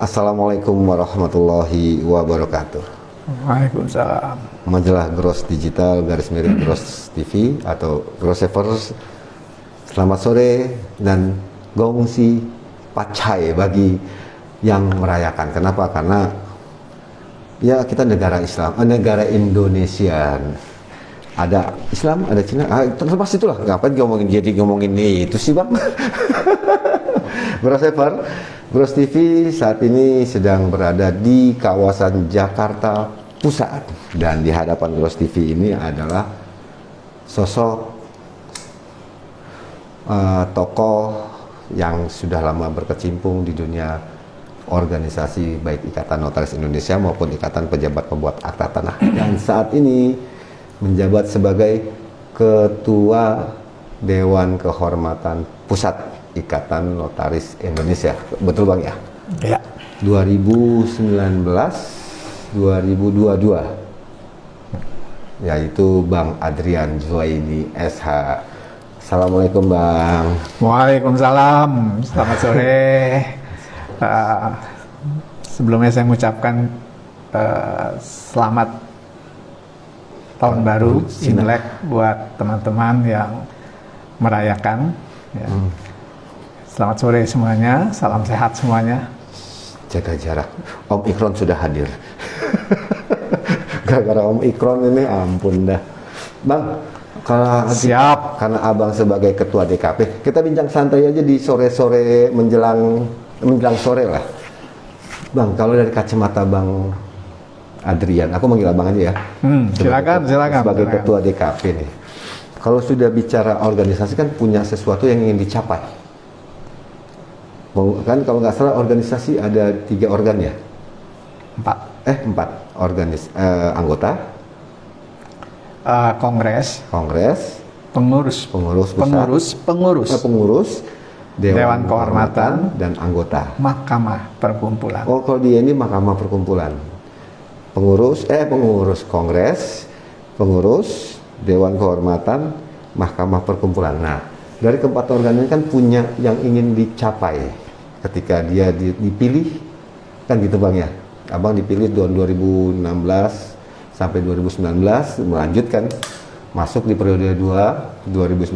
Assalamualaikum warahmatullahi wabarakatuh. Waalaikumsalam. Majalah Gross Digital _Gross TV atau Grossevers. Selamat sore dan gongsi pacai bagi yang merayakan. Kenapa? Karena ya kita negara Islam, negara Indonesia. Ada Islam, ada Cina, terlepas itulah. Ngapain ngomongin itu sih bang? Gross TV saat ini sedang berada di kawasan Jakarta Pusat, dan di hadapan Gross TV ini adalah sosok tokoh yang sudah lama berkecimpung di dunia organisasi baik Ikatan Notaris Indonesia maupun Ikatan Pejabat Pembuat Akta Tanah, dan saat ini menjabat sebagai Ketua Dewan Kehormatan Pusat Ikatan Notaris Indonesia. Betul bang ya? Ya. 2019-2022, yaitu Bang Adrian Zuhaini SH. Assalamualaikum bang. Waalaikumsalam. Selamat sore. Sebelumnya saya mengucapkan selamat tahun baru Imlek buat teman-teman yang merayakan. Ya. Selamat sore semuanya, salam sehat semuanya. Jaga jarak. Om Ikron sudah hadir. Gara-gara Om Ikron ini ampun dah. Bang, Siap. Karena abang sebagai ketua DKP, kita bincang santai aja di sore-sore menjelang sore lah. Bang, kalau dari kacamata Bang Adrian, aku manggil abang aja ya. Silakan. Sebagai ketua DKP nih. Kalau sudah bicara organisasi kan punya sesuatu yang ingin dicapai. Kan kalau nggak salah organisasi ada 3 organ ya? 4 anggota. Kongres, pengurus Dewan Kehormatan dan anggota Mahkamah Perkumpulan. Oh, kalau dia ini Mahkamah Perkumpulan. Pengurus Kongres, pengurus Dewan Kehormatan, Mahkamah Perkumpulan. Nah, dari keempat organ ini kan punya yang ingin dicapai ketika dia dipilih, kan gitu bang ya. Abang dipilih tahun 2016 sampai 2019, melanjutkan masuk di periode 2019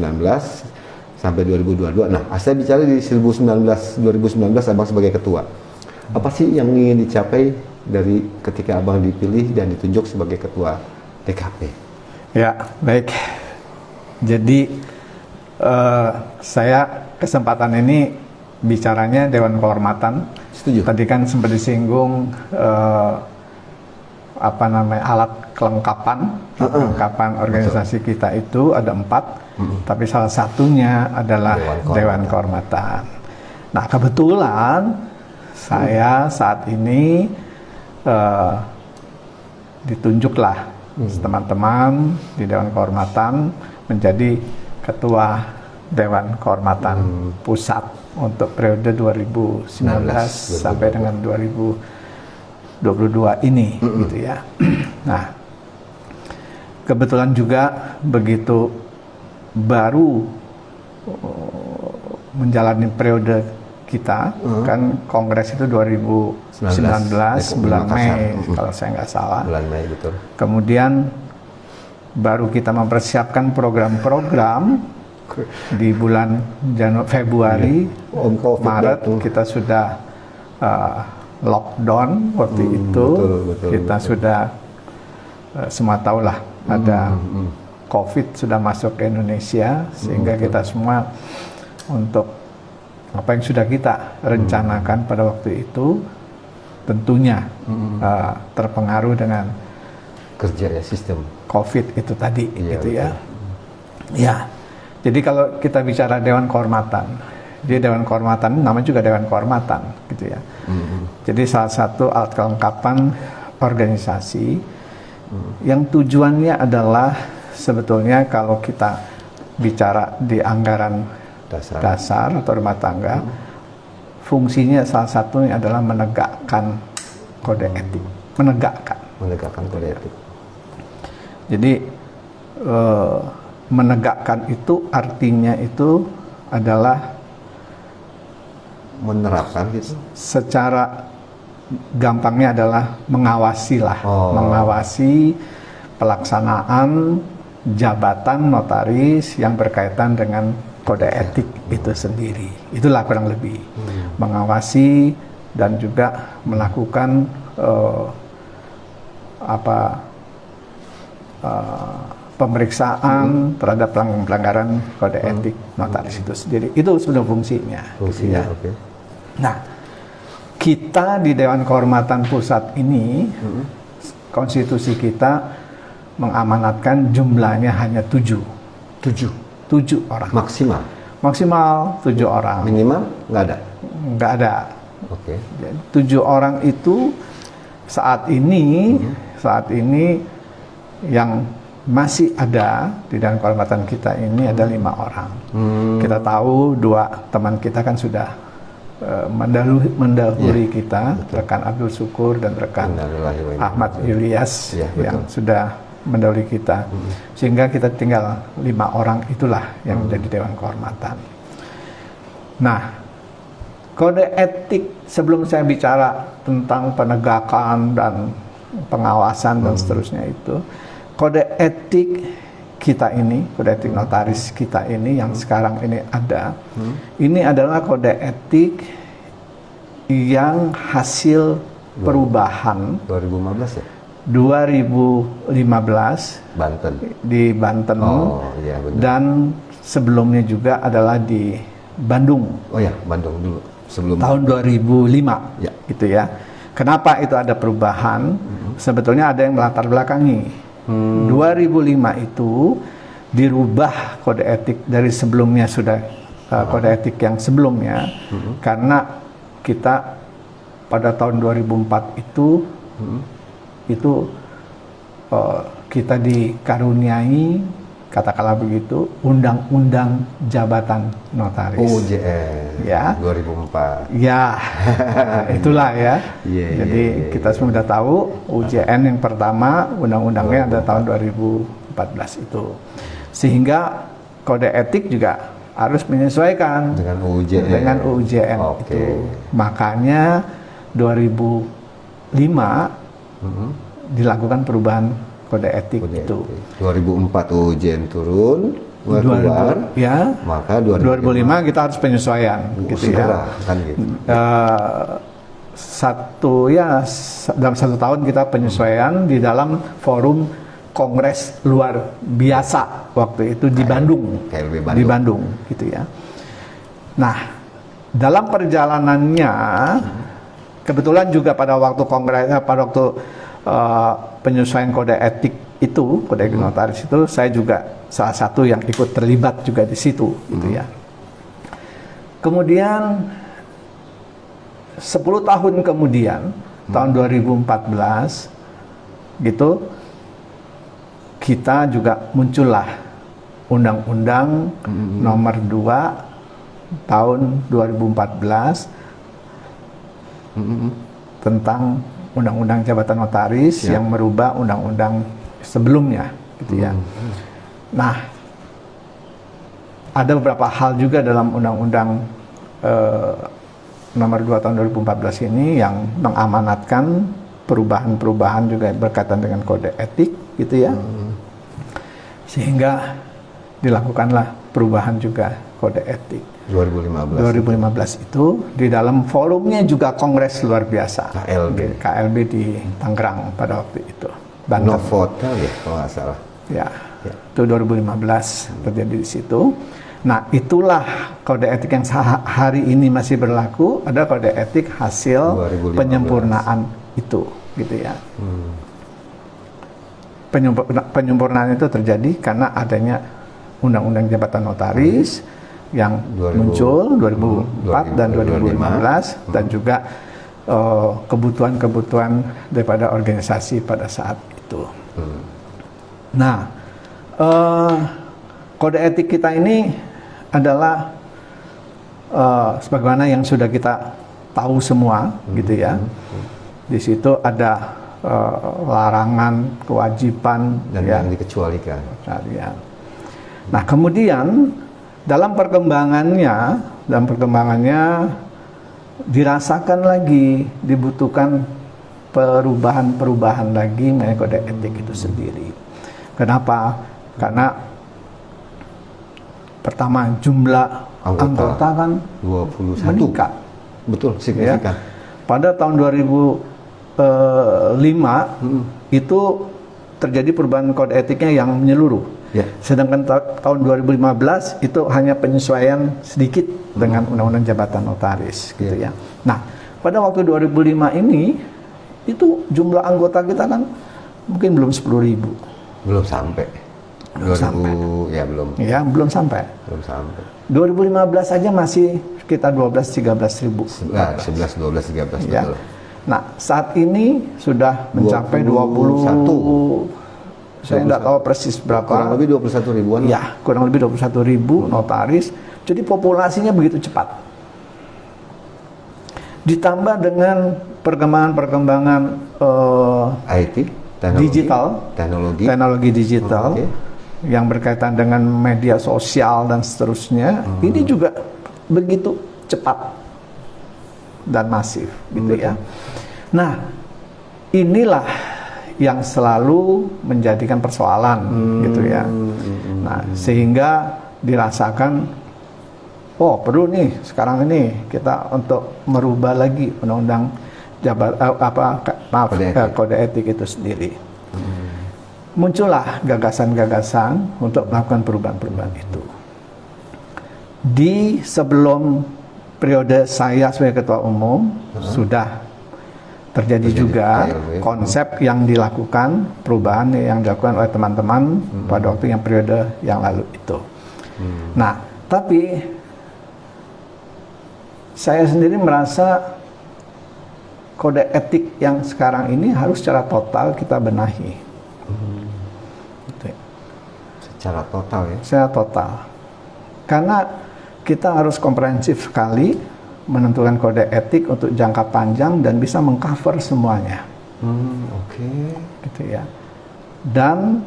sampai 2022. Nah, saya bicara di 2019 abang sebagai ketua. Apa sih yang ingin dicapai dari ketika abang dipilih dan ditunjuk sebagai ketua DKP? Ya, baik. Jadi saya kesempatan ini bicaranya Dewan Kehormatan. Setuju. Tadi kan sempat disinggung alat kelengkapan organisasi kita itu ada 4, tapi salah satunya adalah Dewan Kehormatan. Nah, kebetulan saya saat ini ditunjuklah teman-teman di Dewan Kehormatan menjadi Ketua Dewan Kehormatan Pusat untuk periode 2019 sampai dengan 2022 ini, gitu ya. Nah, kebetulan juga begitu baru menjalani periode kita, kan Kongres itu 2019 bulan Mei, kalau saya nggak salah. Bulan Mei, betul. Kemudian baru kita mempersiapkan program-program di bulan Februari, Maret kita sudah lockdown waktu itu. Kita sudah semua tahulah ada COVID sudah masuk ke Indonesia, sehingga kita semua untuk apa yang sudah kita rencanakan pada waktu itu tentunya terpengaruh dengan kerja ya, sistem COVID itu tadi, gitu ya. Betul. Ya. Jadi kalau kita bicara Dewan Kehormatan, dia Dewan Kehormatan, namanya juga Dewan Kehormatan, gitu ya. Jadi salah satu alat kelengkapan organisasi yang tujuannya adalah sebetulnya kalau kita bicara di anggaran dasar atau rumah tangga, fungsinya salah satunya adalah menegakkan kode etik, menegakkan kode etik. Jadi menegakkan itu artinya itu adalah menerapkan gitu secara gampangnya adalah mengawasi lah, mengawasi pelaksanaan jabatan notaris yang berkaitan dengan kode etik itu sendiri. Itulah kurang lebih mengawasi dan juga melakukan pemeriksaan terhadap pelanggaran kode etik notaris itu sendiri. Itu sebenarnya fungsinya. Fungsinya, ya. oke. Nah, kita di Dewan Kehormatan Pusat ini, konstitusi kita mengamanatkan jumlahnya hanya 7 orang. Maksimal 7 orang. Minimal nggak ada? Nggak ada. Oke. 7 orang itu saat ini yang masih ada di Dewan Kehormatan kita ini ada 5 orang. Kita tahu 2 teman kita kan sudah mendahului kita, rekan Abdul Syukur dan rekan Ahmad Ilyas yang sudah mendahului kita, sehingga kita tinggal 5 orang itulah yang menjadi Dewan Kehormatan. Nah, kode etik, sebelum saya bicara tentang penegakan dan pengawasan dan seterusnya itu, kode etik kita ini, kode etik notaris kita ini yang sekarang ini ada, ini adalah kode etik yang hasil perubahan 2015 ya? 2015 Banten. di Banten, iya, benar. dan sebelumnya juga adalah di Bandung. Oh ya, Bandung dulu sebelum tahun 2005 ya. Gitu ya. Kenapa itu ada perubahan? Sebetulnya ada yang melatar belakangi. 2005 itu dirubah kode etik dari sebelumnya sudah kode etik yang sebelumnya, karena kita pada tahun 2004 itu kita dikaruniai, katakanlah begitu, Undang-Undang Jabatan Notaris. UJN ya. 2004. Ya, itulah ya. Jadi yeah. kita semua sudah tahu UJN yang pertama, undang-undangnya ada tahun 2014 itu. Sehingga kode etik juga harus menyesuaikan dengan UJN. Itu. Makanya 2005 dilakukan perubahan kode etik itu. 2004 UJN turun, keluar, ya. Maka 2005 kita harus penyesuaian, gitu segera, ya. Kan gitu. Dalam 1 tahun kita penyesuaian di dalam forum kongres luar biasa waktu itu di Bandung, di Bandung, gitu ya. Nah, dalam perjalanannya kebetulan juga pada waktu kongres, pada waktu penyesuaian kode etik itu, kode etik notaris itu, saya juga salah satu yang ikut terlibat juga di situ, gitu ya. Kemudian 10 tahun kemudian, tahun 2014, gitu, kita juga muncullah Undang-Undang Nomor 2 tahun 2014 tentang Undang-Undang Jabatan Notaris yang merubah undang-undang sebelumnya, gitu ya. Nah, ada beberapa hal juga dalam Undang-Undang Nomor 2 tahun 2014 ini yang mengamanatkan perubahan-perubahan juga berkaitan dengan kode etik, gitu ya. Sehingga dilakukanlah perubahan juga kode etik. 2015 itu di dalam forumnya juga kongres luar biasa KLB di Tangerang pada waktu itu, Banten. Novotel ya kalau nggak salah. Ya, itu 2015 terjadi di situ. Nah, itulah kode etik yang hari ini masih berlaku, ada kode etik hasil 2015. Penyempurnaan itu, gitu ya. Penyempurnaan itu terjadi karena adanya Undang-Undang Jabatan Notaris yang muncul 2004 dan 2015 dan juga kebutuhan-kebutuhan daripada organisasi pada saat itu. Nah, kode etik kita ini adalah sebagaimana yang sudah kita tahu semua, gitu ya. Di situ ada larangan, kewajiban, dan yang dikecualikan. Nah, kemudian dalam perkembangannya dirasakan lagi, dibutuhkan perubahan-perubahan lagi mengenai kode etik itu sendiri. Kenapa? Karena pertama jumlah anggota kan 21. meningkat. Betul, signifikan. Ya. Pada tahun 2005 itu terjadi perubahan kode etiknya yang menyeluruh. Ya. Sedangkan tahun 2015 itu hanya penyesuaian sedikit dengan Undang-Undang Jabatan Notaris gitu ya. Nah, pada waktu 2005 ini itu jumlah anggota kita kan mungkin belum 10.000. Belum sampai. Belum sampai. Ya belum. Ya, belum sampai. Belum sampai. 2015 saja masih sekitar 12-13 ribu. 11, 12, 13 Ya. betul. Nah, saat ini sudah mencapai 21. Saya tidak tahu persis berapa. Kurang lebih 21 ribuan. Ya, kurang lebih 21 ribu notaris. Jadi populasinya begitu cepat. Ditambah dengan perkembangan IT, teknologi, digital, teknologi digital yang berkaitan dengan media sosial dan seterusnya, ini juga begitu cepat dan masif, gitu ya. Nah, inilah yang selalu menjadikan persoalan, gitu ya. Nah, sehingga dirasakan, oh perlu nih sekarang ini kita untuk merubah lagi undang-undang kode etik itu sendiri. Muncullah gagasan-gagasan untuk melakukan perubahan-perubahan itu. Di sebelum periode saya sebagai ketua umum sudah terjadi juga konsep yang dilakukan, perubahan yang dilakukan oleh teman-teman pada waktu yang periode yang lalu itu. Nah, tapi saya sendiri merasa kode etik yang sekarang ini harus secara total kita benahi. Gitu ya. Secara total ya? Secara total. Karena kita harus komprehensif sekali menentukan kode etik untuk jangka panjang dan bisa mengcover semuanya. Gitu ya. Dan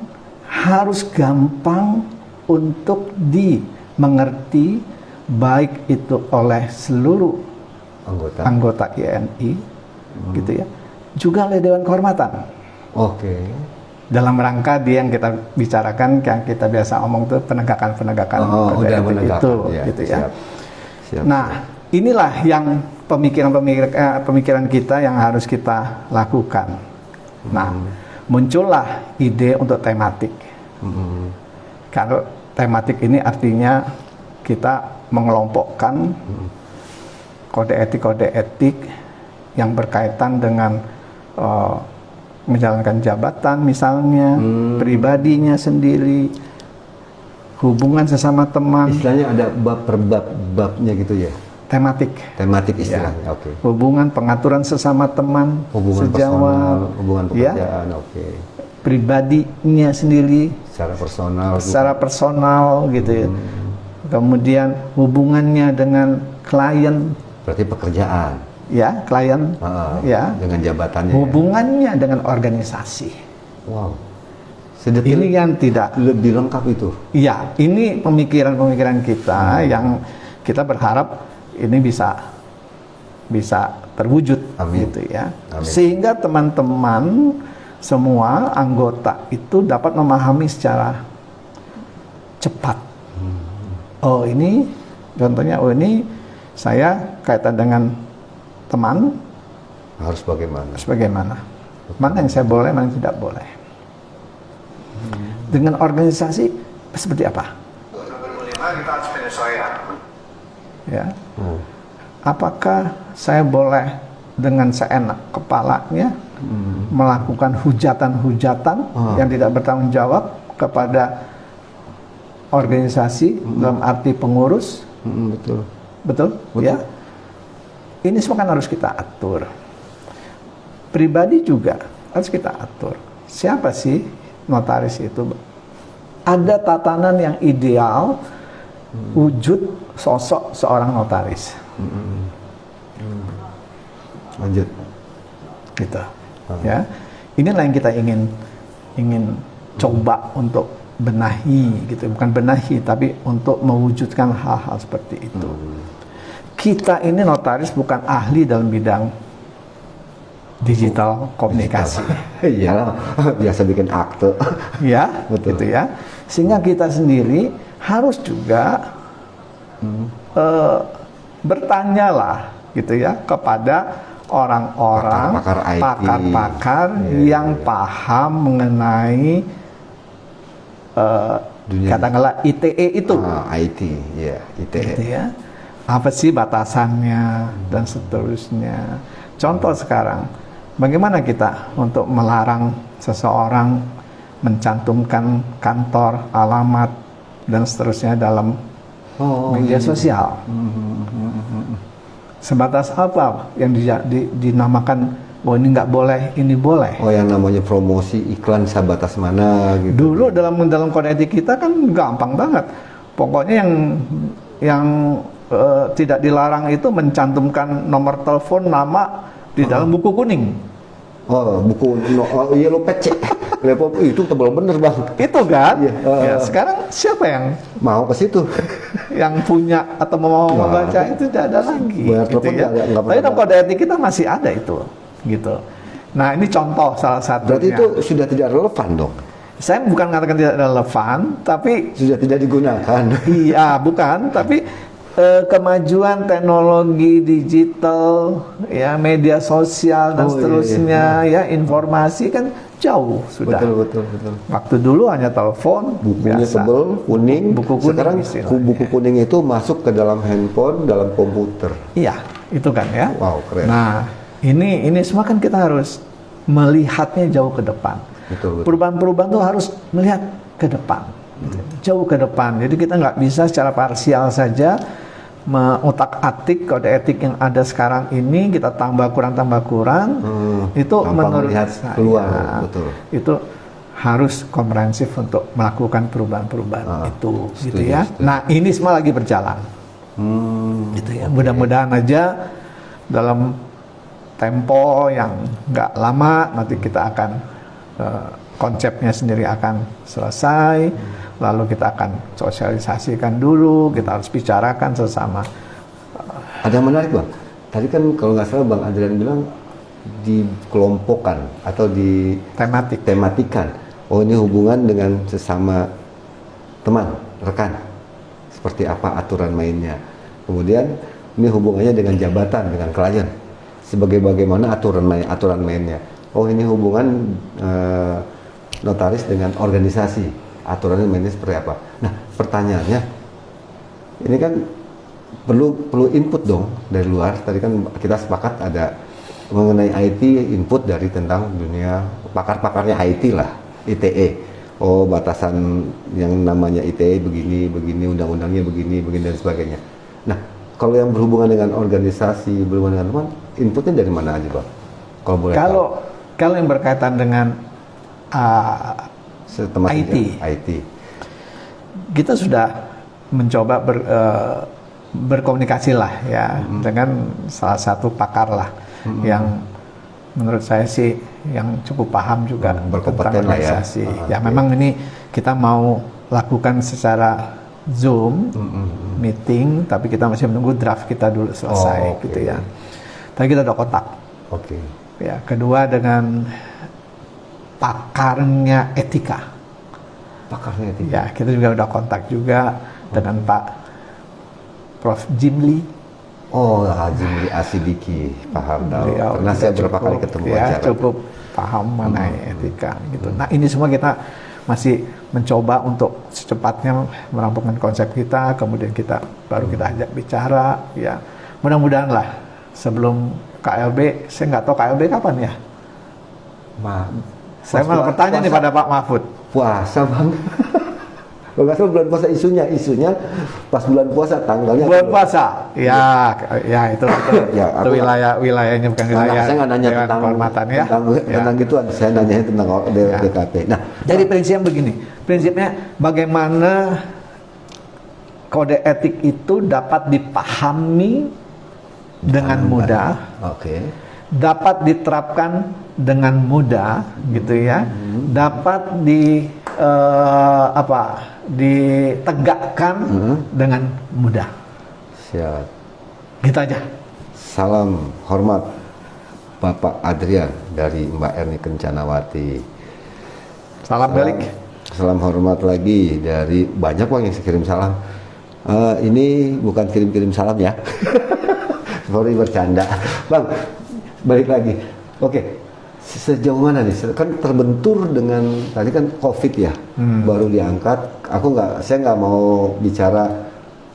harus gampang untuk dimengerti baik itu oleh seluruh anggota INI, gitu ya. Juga oleh Dewan Kehormatan. Dalam rangka yang kita bicarakan, yang kita biasa omong tuh penegakan kode etik itu, ya, gitu ya. Siap. Nah, inilah yang pemikiran kita yang harus kita lakukan. Nah, muncullah ide untuk tematik. Kalau tematik ini artinya kita mengelompokkan kode etik yang berkaitan dengan menjalankan jabatan misalnya, pribadinya sendiri, hubungan sesama teman. Istilahnya ada bab per babnya gitu ya? Tematik istilahnya, ya. Hubungan, pengaturan sesama teman, hubungan sejawat, personal, hubungan pekerjaan, ya. Pribadinya sendiri, secara personal gitu ya. Kemudian hubungannya dengan klien, berarti pekerjaan. Ya, klien, ya. Dengan jabatannya. Hubungannya dengan organisasi. Wow. Ini yang tidak lebih lengkap itu. Iya, ini pemikiran kita yang kita berharap ini bisa terwujud. Amin. Gitu ya. Amin. Sehingga teman-teman semua anggota itu dapat memahami secara cepat. Oh, ini contohnya, oh ini saya kaitan dengan teman harus bagaimana? Mana yang saya boleh, mana yang tidak boleh. Dengan organisasi seperti apa? 2005 kita harus penyesuaian. Ya. Apakah saya boleh dengan seenak kepalanya melakukan hujatan-hujatan yang tidak bertanggung jawab kepada organisasi dalam arti pengurus? Betul? Ya. Ini semua kan harus kita atur. Pribadi juga harus kita atur. Siapa sih notaris itu? Ada tatanan yang ideal wujud sosok seorang notaris. Lanjut. Gitu. Ya. Inilah yang kita ingin coba untuk benahi gitu. Bukan benahi tapi untuk mewujudkan hal-hal seperti itu. kita ini notaris bukan ahli dalam bidang digital komunikasi. Iya, biasa bikin akte. Ya, Betul. gitu ya. Sehingga kita sendiri harus juga bertanyalah gitu ya kepada orang-orang Pakar-pakar IT. pakar-pakar yang paham mengenai Dunia. katakanlah ITE itu. IT, ya, ITE. Gitu ya. Apa sih batasannya dan seterusnya. Contoh sekarang, bagaimana kita untuk melarang seseorang mencantumkan kantor, alamat dan seterusnya dalam media sosial? Sebatas apa yang dinamakan, oh ini nggak boleh, ini boleh? Oh, yang namanya promosi iklan sebatas mana gitu. Dulu dalam kode etik kita kan gampang banget. Pokoknya yang tidak dilarang itu mencantumkan nomor telepon, nama di dalam buku kuning. Oh, buku Yellow Page. Itu tebal bener, Bang. Itu kan? Iya. Ya, sekarang siapa yang Mau ke situ. punya atau mau Nggak membaca ada. itu tidak ada lagi. Bayar Gitu telepon ya. nggak Tapi pernah dalam kode etik kita masih ada itu, gitu. Nah ini contoh salah satunya. Berarti itu sudah tidak relevan dong. Saya bukan mengatakan tidak relevan, tapi Sudah tidak digunakan. iya bukan, tapi kemajuan teknologi digital, ya media sosial dan Oh, iya, seterusnya, ya informasi kan jauh sudah. Betul. Waktu dulu hanya telepon, Bukunya biasa. tebel, kuning. Buku kuning Sekarang istilahnya. buku kuning itu masuk ke dalam handphone, dalam komputer. Iya, itu kan ya. Wow, keren. Nah, ini semua kan kita harus melihatnya jauh ke depan. Betul. Perubahan-perubahan tuh harus melihat ke depan, jauh ke depan. Jadi kita nggak bisa secara parsial saja mengutak-atik kode etik yang ada sekarang ini kita tambah kurang itu tanpa menurut melihat saya keluar, betul. itu harus komprehensif untuk melakukan perubahan-perubahan itu, gitu setuju, ya. setuju. Nah ini semua lagi berjalan, gitu ya. Mudah-mudahan aja dalam tempo yang nggak lama nanti kita akan konsepnya sendiri akan selesai, lalu kita akan sosialisasikan dulu, kita harus bicarakan sesama. Ada yang menarik, Bang. Tadi kan kalau nggak salah Bang Adrian bilang dikelompokkan atau tematikan. Oh, ini hubungan dengan sesama teman, rekan. Seperti apa aturan mainnya. Kemudian ini hubungannya dengan jabatan, dengan klien. Bagaimana aturan mainnya. Oh, ini hubungan notaris dengan organisasi, aturannya mainnya seperti apa. Nah, pertanyaannya, ini kan perlu input dong dari luar. Tadi kan kita sepakat ada mengenai IT, input dari tentang dunia pakar-pakarnya IT lah, ITE. Oh, batasan yang namanya ITE begini, undang-undangnya begini dan sebagainya. Nah, kalau yang berhubungan dengan organisasi, berhubungan dengan teman, inputnya dari mana aja, Bang? Kalau boleh tahu. Kalau yang berkaitan dengan IT, kita sudah mencoba berkomunikasi lah ya dengan salah satu pakar lah yang menurut saya sih yang cukup paham juga berkompeten lah ya. organisasi. Ya memang ini kita mau lakukan secara Zoom meeting, tapi kita masih menunggu draft kita dulu selesai gitu ya. Tapi kita udah kontak. Ya, kedua dengan pakarnya etika. Ya, kita juga udah kontak juga dengan Pak Prof. Jimli. Oh, Jimli Asidiki, paham tahu. Beliau Karena saya berapa kali ketemu acara. cukup paham mengenai etika gitu. Nah, ini semua kita masih mencoba untuk secepatnya merampungkan konsep kita, kemudian baru kita ajak bicara ya. Mudah-mudahan lah sebelum KLB, saya nggak tahu KLB kapan ya. Saya malah bertanya nih pada Pak Mahfud. Puasa, Bang. Kalau nggak salah bulan puasa isunya pas bulan puasa tanggalnya. Bulan puasa, ya itu Ya, itu wilayahnya bukan wilayah. Saya nggak nanya Dewan tentang Kehormatan ya. tentang gituan. Saya nanya tentang DKP. Nah, jadi prinsipnya begini. Prinsipnya bagaimana kode etik itu dapat dipahami dengan mudah. Dapat diterapkan dengan mudah, gitu ya. Dapat ditegakkan dengan mudah. Siap. Gitu aja. Salam hormat Bapak Adrian dari Mbak Erni Kencanawati. Salam balik. Salam hormat lagi dari banyak bang yang kirim salam. Ini bukan kirim-kirim salam ya. Sorry bercanda. Bang, balik lagi. Oke, sejauh mana nih? Kan terbentur dengan tadi kan COVID ya, baru diangkat. Saya nggak mau bicara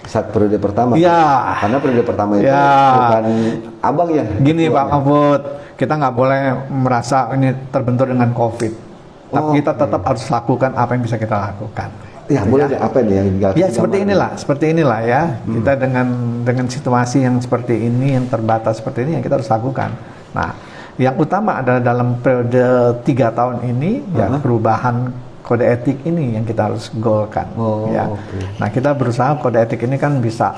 saat periode pertama. Iya. Karena periode pertama itu Ya. bukan abang ya. Gini ketuanya. Pak Mahfud, kita nggak boleh merasa ini terbentur dengan COVID. Tapi kita tetap harus lakukan apa yang bisa kita lakukan. Ya, boleh deh, apa nih yang Ya seperti inilah ya. Kita dengan situasi yang seperti ini, yang terbatas seperti ini, yang kita harus lakukan. Nah, yang utama adalah dalam periode 3 tahun ini, ya perubahan kode etik ini yang kita harus goalkan. Ya. Nah, kita berusaha kode etik ini kan bisa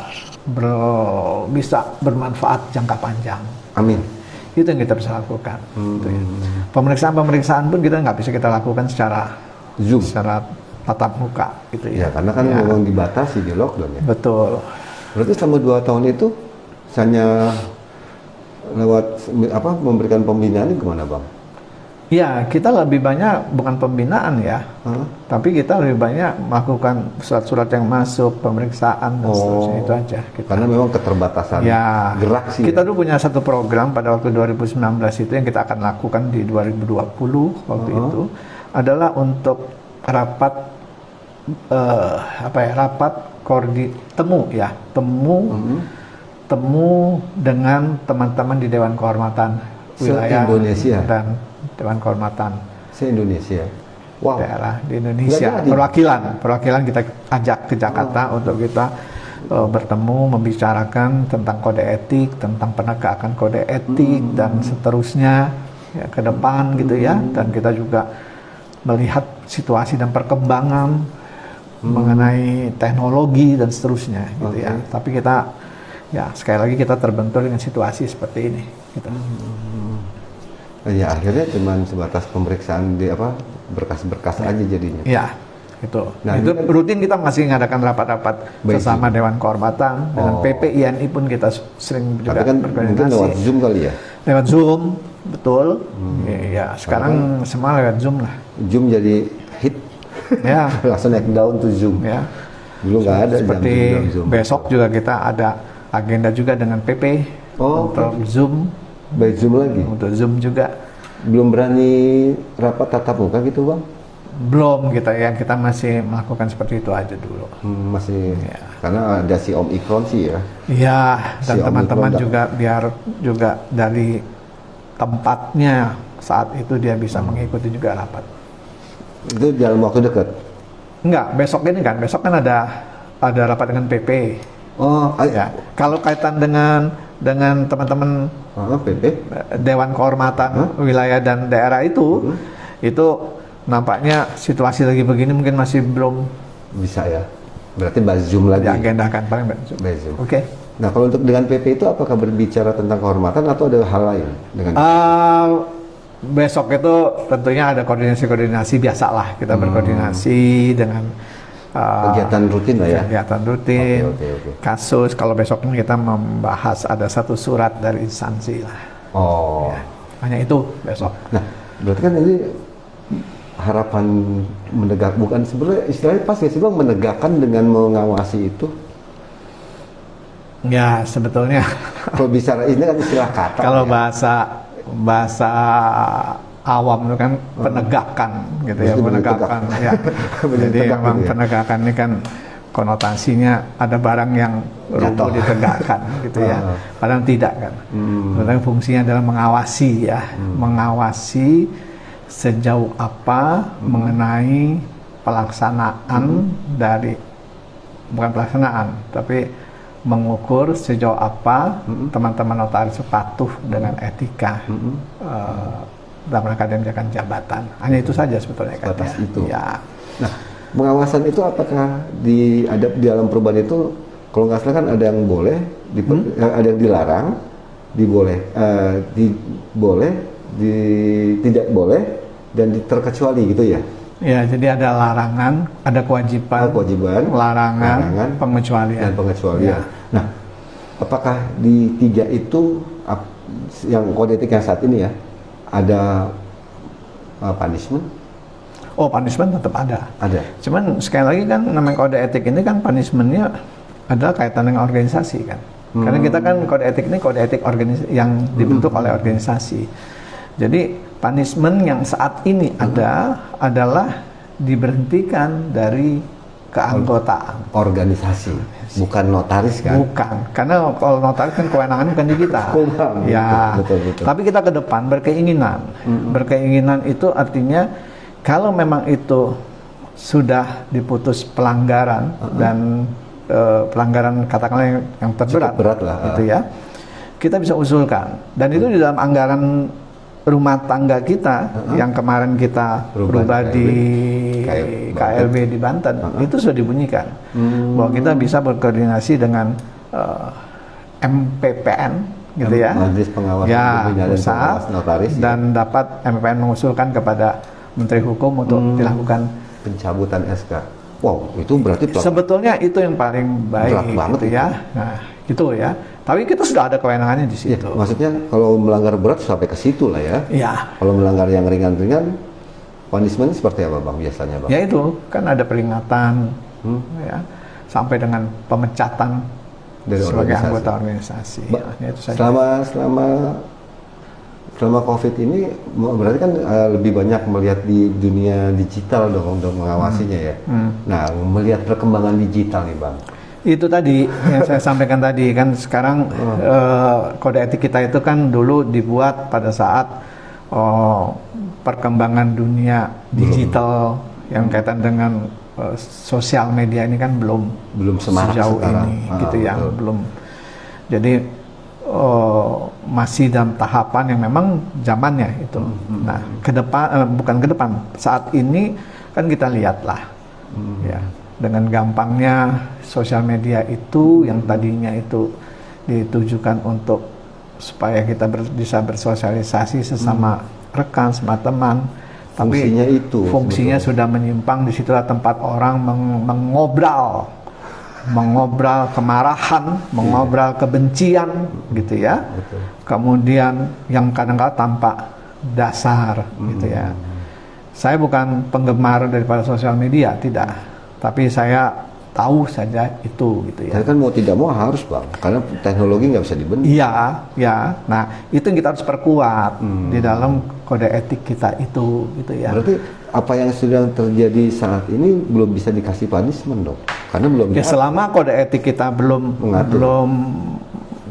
bermanfaat jangka panjang. Amin. Itu yang kita bisa lakukan. Gitu ya. Pemeriksaan pun kita nggak bisa kita lakukan secara Zoom. secara tatap muka, gitu Ya, ya. karena kan Ya. memang dibatasi di lockdown ya. Betul. Berarti selama 2 tahun itu hanya lewat memberikan pembinaan ini kemana bang? Ya, kita lebih banyak bukan pembinaan ya, tapi kita lebih banyak melakukan surat-surat yang masuk, pemeriksaan dan seterusnya, itu aja. Karena memang keterbatasan Ya, gerak sih. kita dulu punya satu program pada waktu 2019 itu yang kita akan lakukan di 2020 waktu itu adalah untuk rapat temu dengan teman-teman di Dewan Kehormatan wilayah Se-Indonesia. dan Dewan Kehormatan Se-Indonesia. Wow. daerah di Indonesia. Nggak jadi. Perwakilan kita ajak ke Jakarta untuk kita bertemu, membicarakan tentang kode etik, tentang penegakan kode etik dan seterusnya ya, ke depan gitu ya. Dan kita juga melihat situasi dan perkembangan mengenai teknologi dan seterusnya gitu ya. Tapi kita ya sekali lagi kita terbentur dengan situasi seperti ini gitu. Ya akhirnya cuma sebatas pemeriksaan di berkas-berkas aja jadinya. Ya, itu. Nah, itu ini kan- rutin kita masih mengadakan rapat-rapat sesama Dewan Kehormatan dengan PPINI pun kita sering juga Tapi kan mungkin berkoordinasi. lewat Zoom kali ya. Lewat Zoom, betul. Ya, sekarang semua lewat Zoom lah. Zoom jadi hit. Ya, Langsung naik daun tuh Zoom. ya. Dulu nggak ada Seperti Zoom. besok juga kita ada agenda juga dengan PP untuk Zoom, Baik Zoom lagi. untuk Zoom juga. Belum berani rapat tatap muka gitu bang? Belum kita masih melakukan seperti itu aja dulu. Masih. Karena ada si Om Ikron sih ya. Iya, dan Si teman-teman Omikron juga biar juga dari tempatnya saat itu dia bisa mengikuti juga rapat. Itu dalam waktu dekat. Enggak, besok kan ada rapat dengan PP. Oh, Ya, kalau kaitan dengan teman-teman PP. Dewan Kehormatan wilayah dan daerah itu nampaknya situasi lagi begini mungkin masih belum Bisa ya. Berarti bahas Zoom lagi. diagendakan paling Zoom. Bahas Zoom. Oke. Nah kalau untuk dengan PP itu apakah berbicara tentang kehormatan atau ada hal lain dengan? Besok itu tentunya ada koordinasi biasalah kita berkoordinasi dengan Kegiatan rutin lah ya. kegiatan rutin, Oke. kasus. Kalau besok ini kita membahas ada satu surat dari instansi lah. Oh. Ya, hanya itu besok. Nah berarti kan ini harapan bukan sebenarnya istilahnya pas ya sih bang, menegakkan dengan mengawasi itu. Ya sebetulnya Kalau bicara ini kan istilah kata. kalau ya. bahasa awam itu kan penegakan gitu ya, Mesti penegakan ya. Benar Jadi tegak memang gitu ya. penegakan ini kan konotasinya ada barang yang Jatuh. ditegakkan gitu ya. Padahal tidak kan. Padahal fungsinya adalah mengawasi ya, mengawasi sejauh apa mengenai pelaksanaan dari bukan pelaksanaan tapi mengukur sejauh apa teman-teman notaris patuh dengan etika dalam rangka menjalankan jabatan. Hanya itu saja sebetulnya kan. Batas ya. itu. Ya. Nah pengawasan itu apakah ada di dalam perubahan itu kalau nggak salah kan ada yang boleh, ada yang dilarang, tidak boleh dan terkecuali gitu ya. Ya, jadi ada larangan, ada kewajiban, Kewajiban, larangan, pengecualian. dan pengecualian. Ya. Nah, apakah di 3 itu yang kode etik yang saat ini ya ada punishment? Oh, punishment tetap ada. Ada. Cuman sekali lagi kan namanya kode etik ini kan punishmentnya adalah kaitan dengan organisasi kan. Karena kita kan kode etik ini kode etik yang dibentuk oleh organisasi. Jadi punishment yang saat ini ada adalah diberhentikan dari keanggotaan Organisasi, bukan notaris kan? Bukan, karena kalau notaris kan kewenangannya bukan di kita. Ya, betul. tapi kita ke depan berkeinginan. Berkeinginan itu artinya kalau memang itu sudah diputus pelanggaran dan pelanggaran katakanlah yang terberat, Cukup berat lah, gitu ya, kita bisa usulkan. Dan itu di dalam anggaran rumah tangga kita yang kemarin kita rubah di KLB di Banten itu sudah dibunyikan bahwa kita bisa berkoordinasi dengan MPPN gitu ya, Majelis Pengawas ya, Pembinaan dan Pengawas Notaris dan dapat MPPN mengusulkan kepada Menteri Hukum untuk dilakukan pencabutan SK. Wow, itu berarti sebetulnya itu yang paling baik berat banget gitu ya. Nah, gitu ya. Tapi kita sudah ada kewenangannya di situ. ya, maksudnya kalau melanggar berat sampai ke situ lah ya. Iya. Kalau melanggar yang ringan-ringan, punishment seperti apa Bang biasanya Bang? Ya itu kan ada peringatan, ya, sampai dengan pemecatan Dari sebagai organisasi. anggota organisasi. Ya, itu saja. Selama COVID ini berarti kan lebih banyak melihat di dunia digital dong untuk mengawasinya ya. Nah, melihat perkembangan digital nih Bang. Itu tadi yang saya sampaikan tadi kan sekarang kode etik kita itu kan dulu dibuat pada saat perkembangan dunia digital yang kaitan dengan sosial media ini kan belum semarak sejauh sekarang. ini gitu ya, Betul. belum. Jadi masih dalam tahapan yang memang zamannya itu. Nah, ke depan bukan ke depan, saat ini kan kita lihatlah ya, dengan gampangnya sosial media itu yang tadinya itu ditujukan untuk supaya kita bisa bersosialisasi sesama rekan, sama teman, tapi Fungsinya itu fungsinya sebetulnya. sudah menyimpang. Di situlah tempat orang mengobrol kemarahan, mengobrol kebencian gitu ya. Betul. Kemudian yang kadang-kadang tanpa dasar gitu ya. Saya bukan penggemar daripada sosial media, tidak. Tapi saya tahu saja itu gitu ya. Tapi kan mau tidak mau harus Bang, karena teknologi nggak bisa dibendung. Iya, ya. Nah, itu yang kita harus perkuat di dalam kode etik kita itu gitu ya. Berarti apa yang sedang terjadi saat ini belum bisa dikasih punishment dong, karena belum Ya selama kode etik kita belum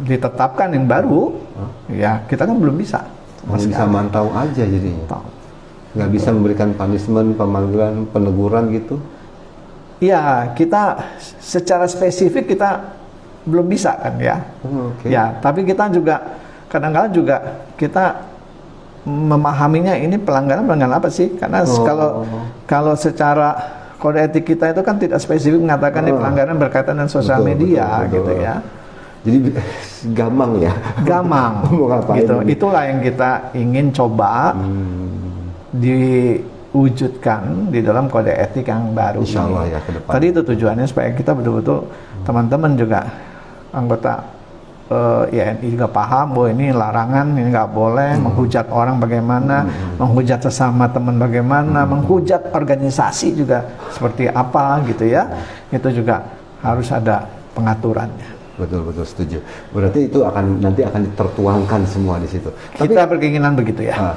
ditetapkan yang baru, ya kita kan belum bisa. hanya bisa mantau aja jadinya. Tahu. Nggak bisa memberikan punishment, pemanggilan, peneguran gitu. Iya, kita secara spesifik kita belum bisa kan ya. Oke. Ya, tapi kita juga kadang-kadang juga kita memahaminya ini pelanggaran apa sih? Karena kalau secara kode etik kita itu kan tidak spesifik mengatakan ini pelanggaran berkaitan dengan sosial media betul. gitu ya. Jadi gampang ya. Gampang. Mau ngapain Gitu. ini? Itulah yang kita ingin coba diwujudkan di dalam kode etik yang baru Insya Allah ini. ya ke depan. Tadi itu tujuannya supaya kita betul-betul teman-teman juga anggota IANI juga paham bahwa ini larangan, ini nggak boleh menghujat orang bagaimana, menghujat sesama teman bagaimana, menghujat organisasi juga seperti apa gitu ya. Itu juga harus ada pengaturannya. Betul setuju. Berarti itu nanti akan tertuangkan semua di situ. Kita berkeinginan begitu ya.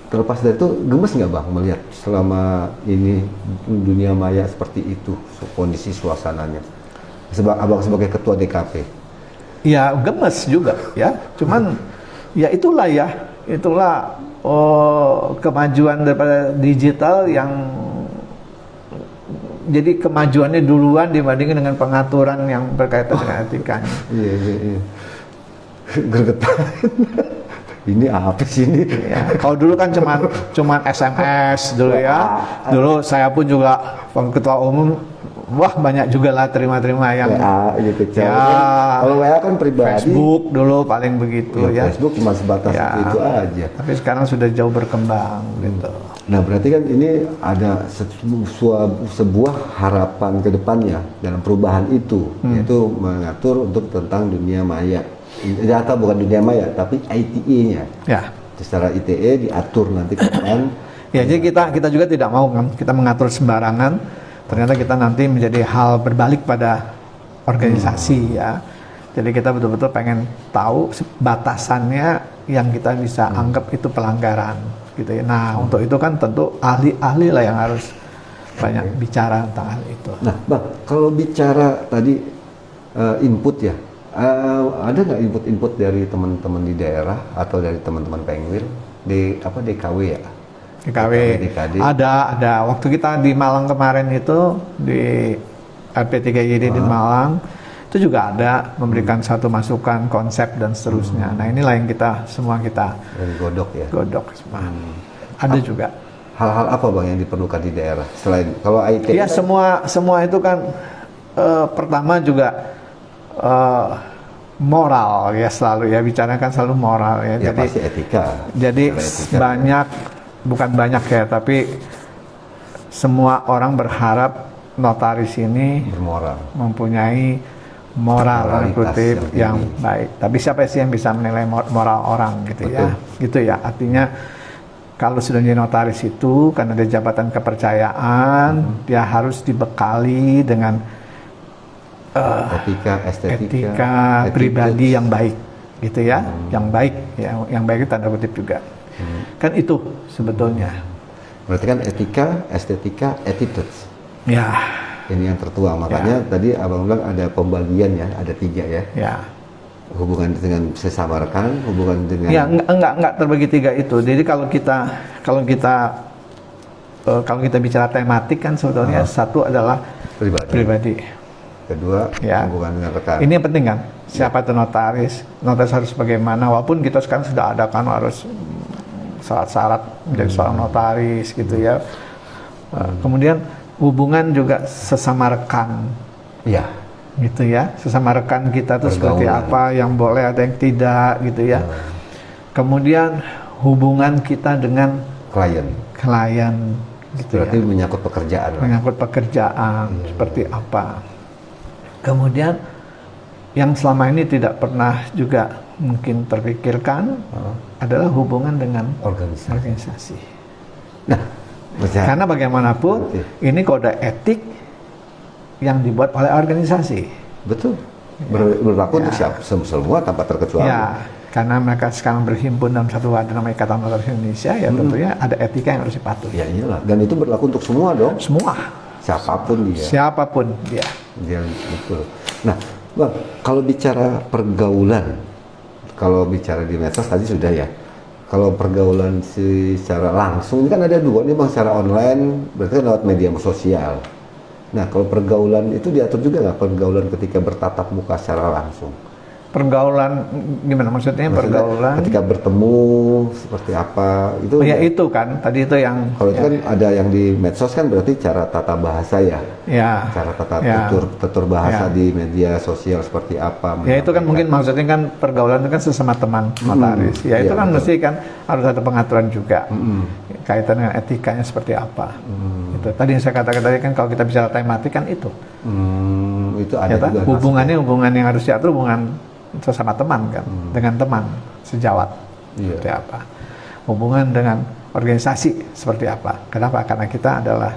Terlepas dari itu, gemes nggak Bang melihat selama ini dunia maya seperti itu kondisi suasananya? Abang sebagai ketua DKP. Ya gemes juga ya. Cuman ya itulah kemajuan daripada digital yang jadi kemajuannya duluan dibandingkan dengan pengaturan yang berkaitan dengan etikanya. Iya. Gergetan. Ini apa sih ini? Ya, kalau dulu kan cuman SMS dulu ya. Dulu saya pun juga ketua umum, wah banyak juga lah terima yang WA gitu. Ya, kalau WA kan pribadi. Facebook dulu paling begitu ya. Facebook cuma sebatas Ya, itu aja. tapi sekarang sudah jauh berkembang gitu. Nah, berarti kan ini ada sebuah harapan ke depannya dalam perubahan itu, yaitu mengatur untuk tentang dunia maya. Atau bukan dunia maya, tapi ITE-nya. Ya. Secara ITE diatur nanti ke depan. Ya, jadi kita juga tidak mau kan kita mengatur sembarangan. Ternyata kita nanti menjadi hal berbalik pada organisasi ya. Jadi kita betul-betul pengen tahu batasannya yang kita bisa anggap itu pelanggaran gitu ya. Nah, untuk itu kan tentu ahli-ahli lah yang harus banyak bicara tentang hal itu. Nah, Bang, kalau bicara tadi input ya, ada nggak input-input dari teman-teman di daerah atau dari teman-teman Penguil di DKW ya? DKW. DKD. Ada. Waktu kita di Malang kemarin itu di LP3YD di Malang itu juga ada memberikan satu masukan konsep dan seterusnya. Nah, inilah yang semua kita godok ya. Godok semua. Ada juga. Hal-hal apa Bang yang diperlukan di daerah selain kalau IT? Ya, semua itu kan pertama juga moral ya, selalu ya, bicarakan selalu moral ya. Ya jadi pasti etika. Jadi bukan banyak ya, tapi semua orang berharap notaris ini bermoral, mempunyai moral kutip yang baik. Tapi siapa sih yang bisa menilai moral orang gitu? Betul. Ya? Gitu ya. Artinya kalau sudah jadi notaris itu kan ada jabatan kepercayaan, dia harus dibekali dengan etika pribadi yang baik, gitu ya. Yang baik, ya, yang baik itu tanda kutip juga. Kan itu sebetulnya. Berarti kan etika, estetika, attitude. Ya. Ini yang tertua, makanya tadi Abang bilang ada pembagian ya, ada 3 ya. Ya. Hubungan dengan sesama rekan, hubungan dengan. Ya, enggak terbagi 3 itu. Jadi kalau kita bicara tematik kan sebetulnya satu adalah pribadi. Kedua, hubungan dengan rekan. Ini yang penting kan, siapa itu notaris harus bagaimana, walaupun kita sekarang sudah ada kan harus syarat-syarat menjadi seorang notaris gitu ya. Kemudian hubungan juga sesama rekan. Iya. Gitu ya, sesama rekan kita tuh seperti apa, yang boleh, ada yang tidak gitu ya. Kemudian hubungan kita dengan klien gitu. Berarti ya. menyangkut pekerjaan. Seperti apa. Kemudian yang selama ini tidak pernah juga mungkin terpikirkan adalah hubungan dengan organisasi. Nah, karena bagaimanapun ini kode etik yang dibuat oleh organisasi. Betul. Berlaku untuk semua tanpa terkecuali. Ya, karena mereka sekarang berhimpun dalam satu wadah namanya Ikatan Notaris Indonesia, ya tentunya ada etika yang harus dipatuhi. Ya iyalah. Dan itu berlaku untuk semua dong. Semua. Siapapun dia. Dia betul. Nah, Bang, kalau bicara pergaulan, kalau bicara di medsos tadi sudah ya. Kalau pergaulan secara langsung, ini kan ada 2 nih Bang, secara online, berarti kan lewat media sosial. Nah, kalau pergaulan itu diatur juga nggak, pergaulan ketika bertatap muka secara langsung? Pergaulan gimana maksudnya pergaulan? Ketika bertemu seperti apa itu? Ya itu kan tadi itu yang. Kalau itu kan ada yang di medsos kan berarti cara tata bahasa ya. Ya. Cara tata tutur bahasa di media sosial seperti apa? Ya itu kan mungkin maksudnya kan pergaulan itu kan sesama teman notaris. Ya itu kan mesti kan harus ada pengaturan juga kaitan dengan etikanya seperti apa. Itu tadi yang saya katakan tadi kan kalau kita bicara tematik kan itu. Itu ada juga. Hubungan yang harus diatur hubungan sesama teman kan, dengan teman sejawat seperti apa, hubungan dengan organisasi seperti apa. Kenapa? Karena kita adalah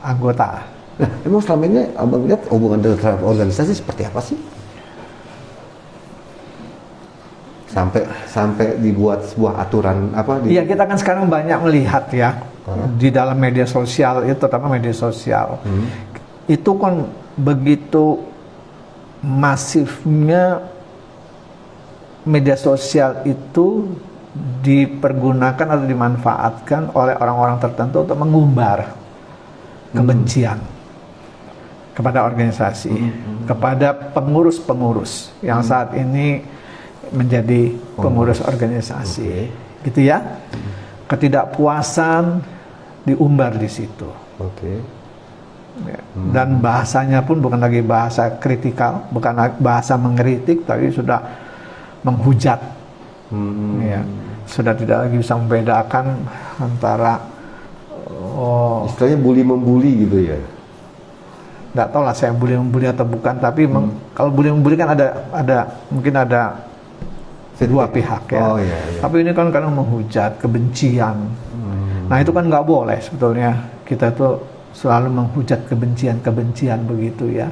anggota. Nah, emang selama ini Abang lihat hubungan dengan organisasi seperti apa sih? Sampai dibuat sebuah aturan apa? Iya, kita kan sekarang banyak melihat ya di dalam media sosial itu, terutama media sosial itu kan begitu masifnya. Media sosial itu dipergunakan atau dimanfaatkan oleh orang-orang tertentu untuk mengumbar kebencian kepada organisasi, kepada pengurus-pengurus yang saat ini menjadi pengurus organisasi, gitu ya. Ketidakpuasan diumbar di situ. Dan bahasanya pun bukan lagi bahasa kritikal, bukan bahasa mengkritik, tapi sudah menghujat, ya, sudah tidak lagi bisa membedakan antara Oh, Istilahnya bully membuli gitu ya. nggak tahu lah saya bully atau bukan, tapi kalau bully kan mungkin ada dua pihak ya. Oh iya, iya. Tapi ini kan kadang menghujat, kebencian. Nah itu kan nggak boleh sebetulnya. Kita tuh selalu menghujat kebencian begitu ya.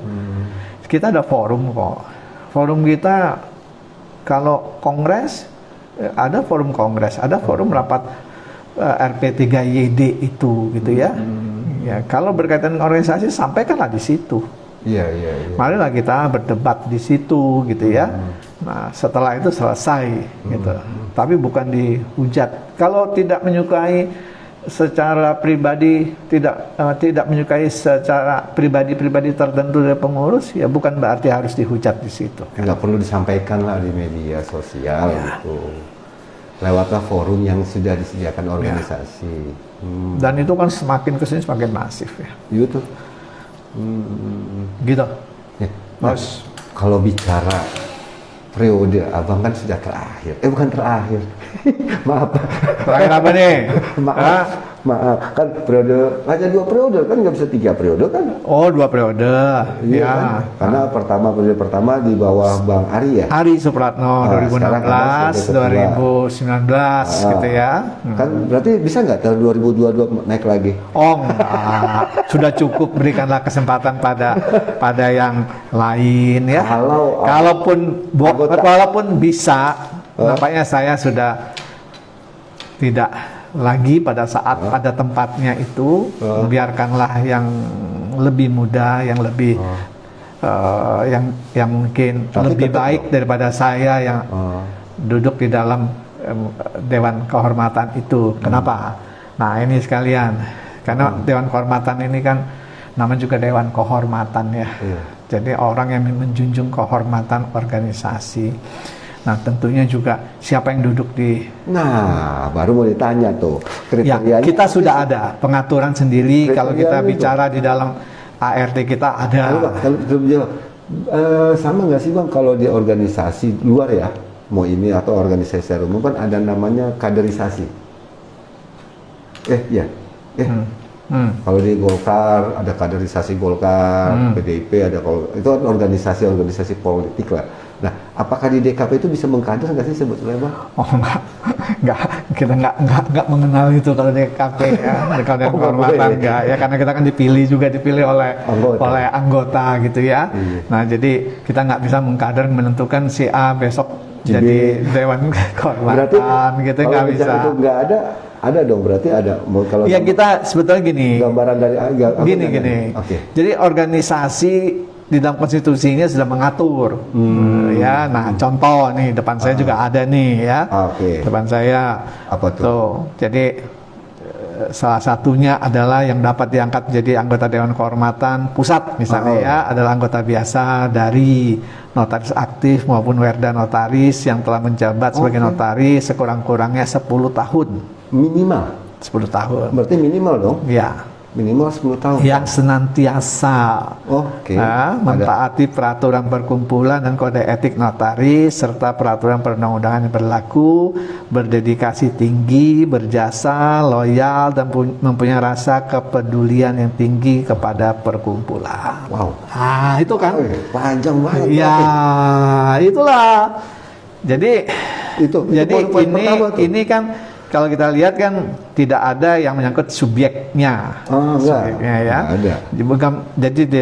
Kita ada forum kok. Forum kita kalau kongres, ada forum kongres, ada forum rapat RP3YD itu gitu ya. Ya, kalau berkaitan dengan organisasi sampaikanlah di situ. Iya, iya, iya. Marilah kita berdebat di situ gitu ya. Nah, setelah itu selesai gitu. Tapi bukan dihujat. Kalau tidak menyukai secara pribadi, tidak menyukai secara pribadi tertentu dari pengurus, ya bukan berarti harus dihujat di situ. Nggak perlu disampaikan lah di media sosial gitu. Lewatlah forum yang sudah disediakan organisasi. Dan itu kan semakin kesini semakin masif ya. Gitu. Gitu. Ya. Nah, kalau bicara periode abang kan sudah terakhir. Bukan terakhir. Maaf. Terakhir apa nih? Maaf. Kan periode hanya 2 periode kan, nggak bisa 3 periode kan? Oh, 2 periode. Iya Ya. kan? Karena periode pertama di bawah Bang Ari ya. Ari Supratno 2016, 2019 gitu ya. Kan berarti bisa nggak tahun 2022 naik lagi? Oh enggak, sudah cukup, berikanlah kesempatan pada yang lain ya. Walaupun bisa, nampaknya saya sudah tidak lagi pada saat pada tempatnya itu. Biarkanlah yang lebih muda, yang lebih yang mungkin Tapi lebih tetap baik daripada saya yang duduk di dalam Dewan Kehormatan itu. Kenapa? Nah ini sekalian, karena Dewan Kehormatan ini kan namanya juga Dewan Kehormatan ya. Jadi orang yang menjunjung kehormatan organisasi. Nah tentunya juga siapa yang duduk di... Nah baru mau ditanya tuh Ya, kriterianya. kita sudah ada pengaturan sendiri. Kalau kita Kriterianya bicara di dalam ART kita ada. Kalau belum jawab, sama nggak sih Bang kalau di organisasi luar ya, mau ini atau organisasi secara umum kan ada namanya kaderisasi. Iya. Kalau di Golkar ada kaderisasi Golkar, PDIP ada, itu kan organisasi politik lah. Nah, apakah di DKP itu bisa mengkader nggak sih sebetulnya Bang? Oh enggak, kita enggak mengenal itu kalau DKP ya, kalau Dewan Kehormatan enggak ya, karena kita kan dipilih oleh anggota gitu ya. Nah jadi kita nggak bisa mengkader menentukan si A besok jadi Dewan Kehormatan gitu, nggak bisa. Itu nggak ada dong, berarti ada. Kalau ya kita sebetulnya gini. Gambaran dari Gini. Oke. Jadi organisasi di dalam konstitusinya sudah mengatur, ya. Nah, contoh nih depan saya juga ada nih, ya. Depan saya. Apa tuh? Jadi salah satunya adalah yang dapat diangkat menjadi anggota Dewan Kehormatan Pusat, misalnya ya, adalah anggota biasa dari notaris aktif maupun werda notaris yang telah menjabat sebagai notaris sekurang-kurangnya 10 tahun. Minimal 10 tahun. Berarti minimal dong? Ya. Minimal 10 tahun. Yang senantiasa mentaati peraturan perkumpulan dan kode etik notaris serta peraturan perundang-undangan yang berlaku, berdedikasi tinggi, berjasa, loyal, dan mempunyai rasa kepedulian yang tinggi kepada perkumpulan. Wow. Ah, itu kan panjang banget. Ya, itulah. Jadi ini kan kalau kita lihat kan tidak ada yang menyangkut subjeknya, subjeknya ya. Jadi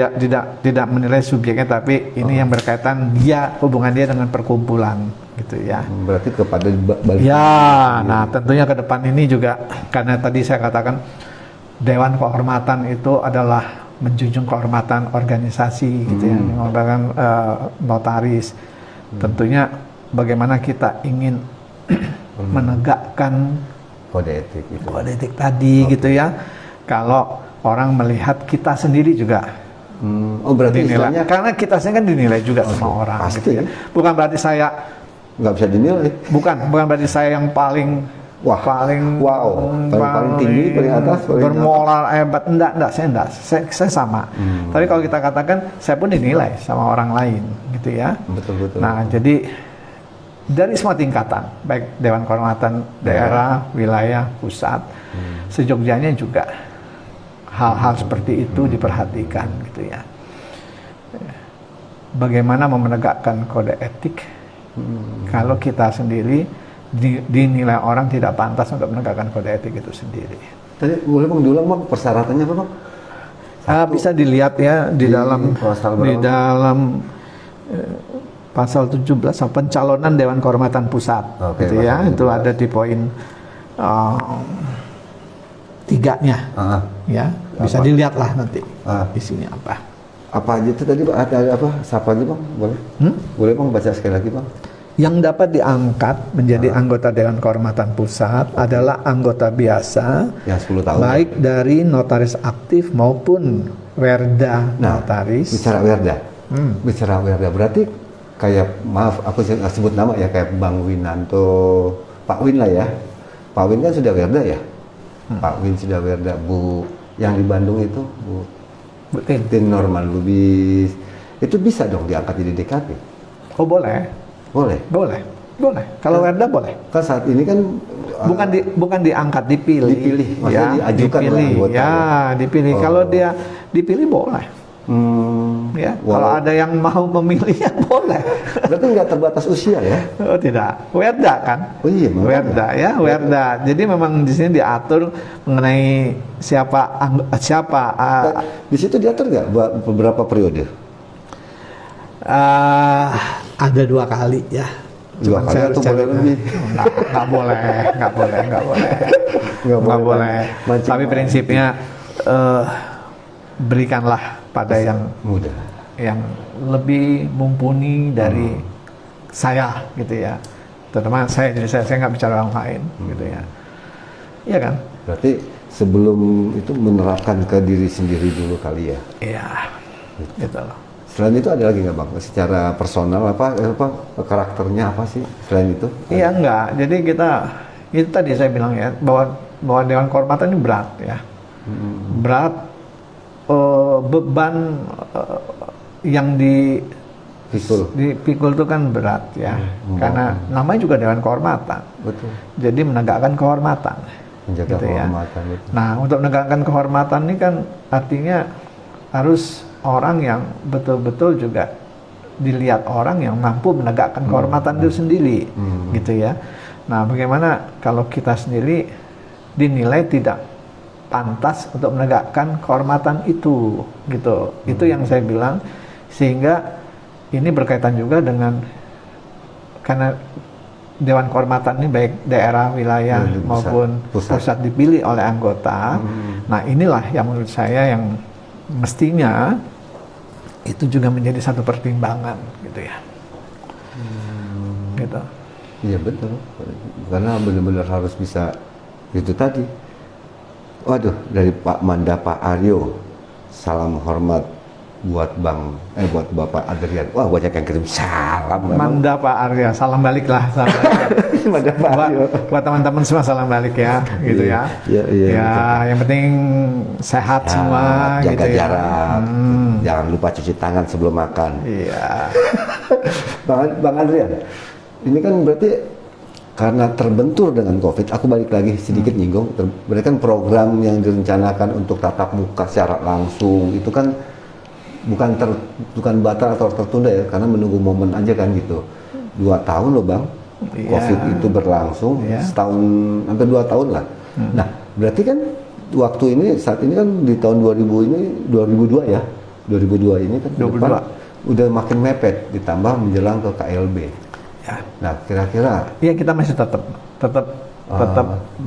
tidak menilai subjeknya, tapi ini yang berkaitan hubungan dia dengan perkumpulan, gitu ya. Berarti kepada balik. Ya, nah tentunya ke depan ini juga karena tadi saya katakan Dewan Kehormatan itu adalah menjunjung kehormatan organisasi, gitu ya, mengorbankan notaris. Tentunya bagaimana kita ingin menegakkan kode etik itu. Kode etik tadi gitu ya. Kalau orang melihat kita sendiri juga berarti dinilai, karena kita sendiri kan dinilai juga sama orang. Pasti gitu ya. Bukan berarti saya nggak bisa dinilai. Bukan berarti saya yang paling paling tinggi, paling atas, bermoral hebat. Enggak, saya sama. Tapi kalau kita katakan saya pun dinilai sama orang lain gitu ya. Betul. Nah, jadi dari semua tingkatan, baik Dewan Kehormatan daerah, wilayah, pusat, sejogjanya juga hal-hal seperti itu diperhatikan gitu ya. Bagaimana menegakkan kode etik kalau kita sendiri dinilai orang tidak pantas untuk menegakkan kode etik itu sendiri. Tadi boleh Bang diulang Bang, persyaratannya apa Bang? Bisa dilihat ya di dalam pasal 17 pencalonan Dewan Kehormatan Pusat. Oke, gitu ya. pasal 17. Itu ada di poin 3-nya. Ya, bisa Apa? dilihat lah nanti Ah. isinya apa. Apa aja itu tadi Bang? Ada apa? Siapa aja Bang? Boleh? Boleh Bang baca sekali lagi Bang? Yang dapat diangkat menjadi anggota Dewan Kehormatan Pusat adalah anggota biasa Yang 10 tahun. baik dari notaris aktif maupun werda Nah, notaris. bicara werda. Bicara werda berarti kayak, maaf aku sebut nama ya, kayak Bang Winanto, Pak Win lah ya. Pak Win kan sudah werda ya. Pak Win sudah werda. Bu yang di Bandung itu Bu Betul. Tin Norman Lubis. Itu bisa dong diangkat jadi DKP. Oh boleh, Boleh. boleh, boleh. Kalau werda boleh. Kan saat ini kan Bukan diangkat, dipilih. Dipilih, maksudnya diajukan oleh dipilih. anggota, Ya, ya? dipilih. Oh. Kalau dia dipilih boleh. Ya, kalau ada yang mau memilih ya boleh. Berarti nggak terbatas usia ya? Oh tidak, werda kan? Oh iya, memang werda ya, werda. Jadi memang di sini diatur mengenai siapa. Di situ diatur nggak beberapa periode? Ada 2 kali ya. Dua Cuman kali saya atau harus boleh cari- lebih? Nggak boleh. Nggak boleh. Mancing. Tapi prinsipnya berikanlah pada yang Mudah. lebih mumpuni dari saya gitu ya. Terutama saya, jadi saya nggak bicara orang lain gitu ya. Iya kan? Berarti sebelum itu menerapkan ke diri sendiri dulu kali ya. Iya. Gitu loh. Selain itu ada lagi nggak Bang? Secara personal apa karakternya apa sih selain itu? Iya enggak. Jadi itu tadi saya bilang ya bahwa Dewan Kehormatan ini berat ya. Berat, beban yang dipikul itu kan berat ya. Karena namanya juga Dewan Kehormatan. Betul. Jadi menegakkan kehormatan. Menjaga Gitu ya. kehormatan itu. Nah, untuk menegakkan kehormatan ini kan artinya harus orang yang betul-betul juga dilihat orang yang mampu menegakkan kehormatan itu sendiri, gitu ya. Nah, bagaimana kalau kita sendiri dinilai tidak pantas untuk menegakkan kehormatan itu, gitu. Itu yang saya bilang, sehingga ini berkaitan juga dengan karena Dewan Kehormatan ini baik daerah, wilayah maupun pusat dipilih oleh anggota. Nah, inilah yang menurut saya yang mestinya itu juga menjadi satu pertimbangan gitu ya. Gitu. Iya betul. Karena benar-benar harus bisa itu tadi. Waduh, dari Pak Manda, Pak Aryo, salam hormat buat buat Bapak Adrian. Wah, banyak yang kirim salam. Manda Pak Arya, salam balik lah. Salam balik. Manda Pak Aryo. Buat teman-teman semua salam balik ya, gitu ya. Iya, Ya, yang penting sehat semua, jaga gitu ya. jarak. Jangan lupa cuci tangan sebelum makan. Iya. Bang Adrian, ini kan berarti karena terbentur dengan COVID, aku balik lagi sedikit nyinggung, berarti kan program yang direncanakan untuk tatap muka secara langsung itu kan bukan batal atau tertunda ya, karena menunggu momen aja kan gitu. 2 tahun loh Bang, Iya. COVID itu berlangsung, Iya. setahun, hampir 2 tahun lah. Nah, berarti kan waktu ini, saat ini kan di tahun 2002 ya, 2002 ini kan ke 22. depan udah makin mepet, ditambah menjelang ke KLB. Ya. Nah, kira-kira Iya, kita masih tetap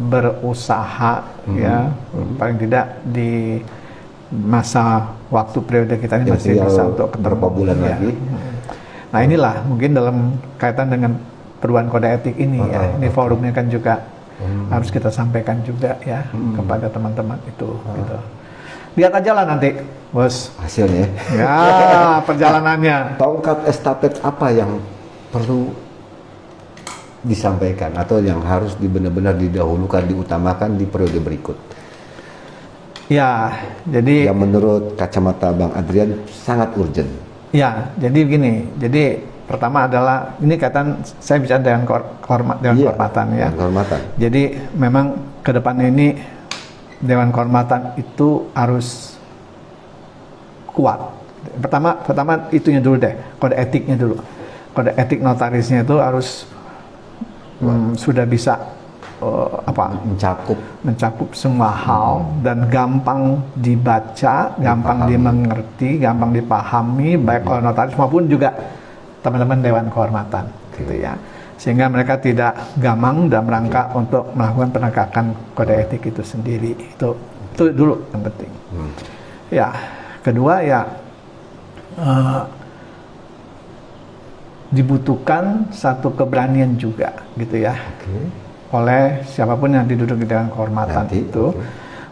berusaha ya, paling tidak di masa waktu periode kita ini Ya, masih tinggal bisa untuk ketemu. berapa bulan Ya. lagi. Nah, inilah mungkin dalam kaitan dengan perubahan kode etik ini ya, ini forumnya kan juga harus kita sampaikan juga ya kepada teman-teman itu. Gitu. Lihat aja lah nanti, bos. hasilnya. Ya, perjalanannya. Tongkat estafet apa yang perlu disampaikan atau yang harus benar-benar didahulukan, diutamakan di periode berikut? Ya, jadi Yang menurut kacamata Bang Adrian sangat urgent. ya, jadi begini. Jadi pertama adalah ini kaitan saya bicara dengan Dewan Iya, Kehormatan ya. Dewan Kehormatan. Jadi memang ke depan ini Dewan Kehormatan itu harus kuat. Pertama itunya dulu deh, kode etiknya dulu. Kode etik notarisnya itu harus sudah bisa mencakup semua hal dan gampang dibaca, gampang dimengerti, gampang dipahami baik oleh notaris maupun juga teman-teman Dewan Kehormatan, gitu ya. Sehingga mereka tidak gamang dalam rangka untuk melakukan penegakan kode etik itu sendiri. Itu dulu yang penting. Ya, kedua ya dibutuhkan satu keberanian juga, gitu ya, oleh siapapun yang diduduk di Dewan Kehormatan itu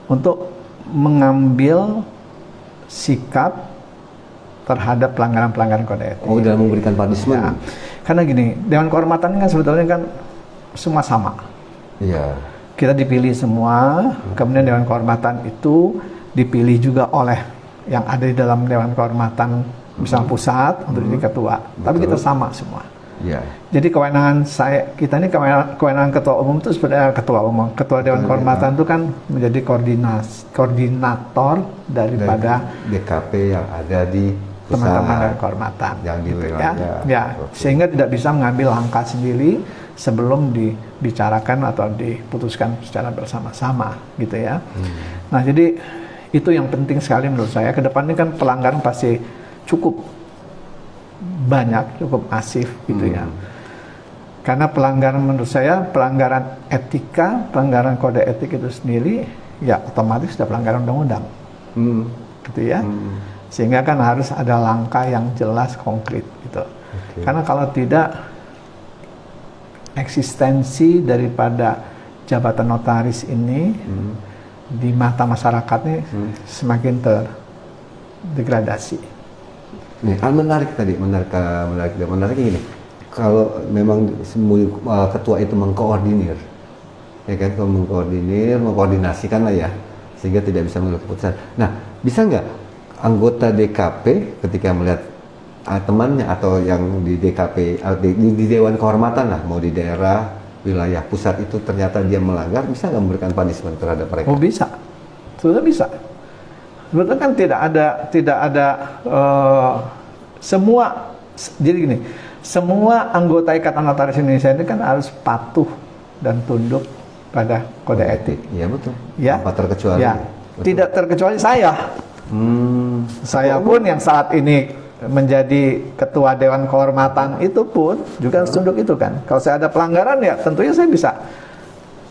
untuk mengambil sikap terhadap pelanggaran-pelanggaran kode etik. Oh, dalam memberikan punishment. Ya. Karena gini, Dewan Kehormatan kan sebetulnya kan semua sama. Iya. Kita dipilih semua, kemudian Dewan Kehormatan itu dipilih juga oleh yang ada di dalam Dewan Kehormatan, misalnya pusat untuk jadi ketua. Tapi kita sama semua. Iya. Jadi kewenangan kita ini kewenangan ketua umum itu sebenarnya ketua Dewan Kehormatan itu kan menjadi koordinator daripada DKP yang ada di teman-teman Dewan Kehormatan yang di ya, wilayah. ya. Sehingga tidak bisa mengambil langkah sendiri sebelum dibicarakan atau diputuskan secara bersama-sama, gitu ya. Nah, jadi itu yang penting sekali menurut saya. Kedepannya kan pelanggaran pasti cukup banyak, cukup masif, gitu ya. Karena pelanggaran menurut saya, pelanggaran etika, pelanggaran kode etik itu sendiri, ya otomatis sudah pelanggaran undang-undang, gitu ya. Sehingga kan harus ada langkah yang jelas, konkret, gitu. Karena kalau tidak, eksistensi daripada jabatan notaris ini di mata masyarakat ini semakin terdegradasi. Nih, menarik tadi, menarik gini. Kalau memang ketua itu mengkoordinir, ya kan, kalau mengkoordinasikan lah ya, sehingga tidak bisa mengambil keputusan. Nah, bisa nggak anggota DKP ketika melihat temannya atau yang di DKP di Dewan Kehormatan lah, mau di daerah, wilayah, pusat itu ternyata dia melanggar, bisa nggak memberikan punishment terhadap mereka? Oh, bisa, sudah bisa. Sebetulnya kan tidak ada semua. Jadi gini, semua anggota Ikatan Notaris Indonesia ini kan harus patuh dan tunduk pada kode etik. Iya, betul. Ya, tanpa terkecuali. Ya. Tidak terkecuali saya. Saya pun yang saat ini menjadi ketua Dewan Kehormatan itu pun juga harus tunduk itu kan. Kalau saya ada pelanggaran ya tentunya saya bisa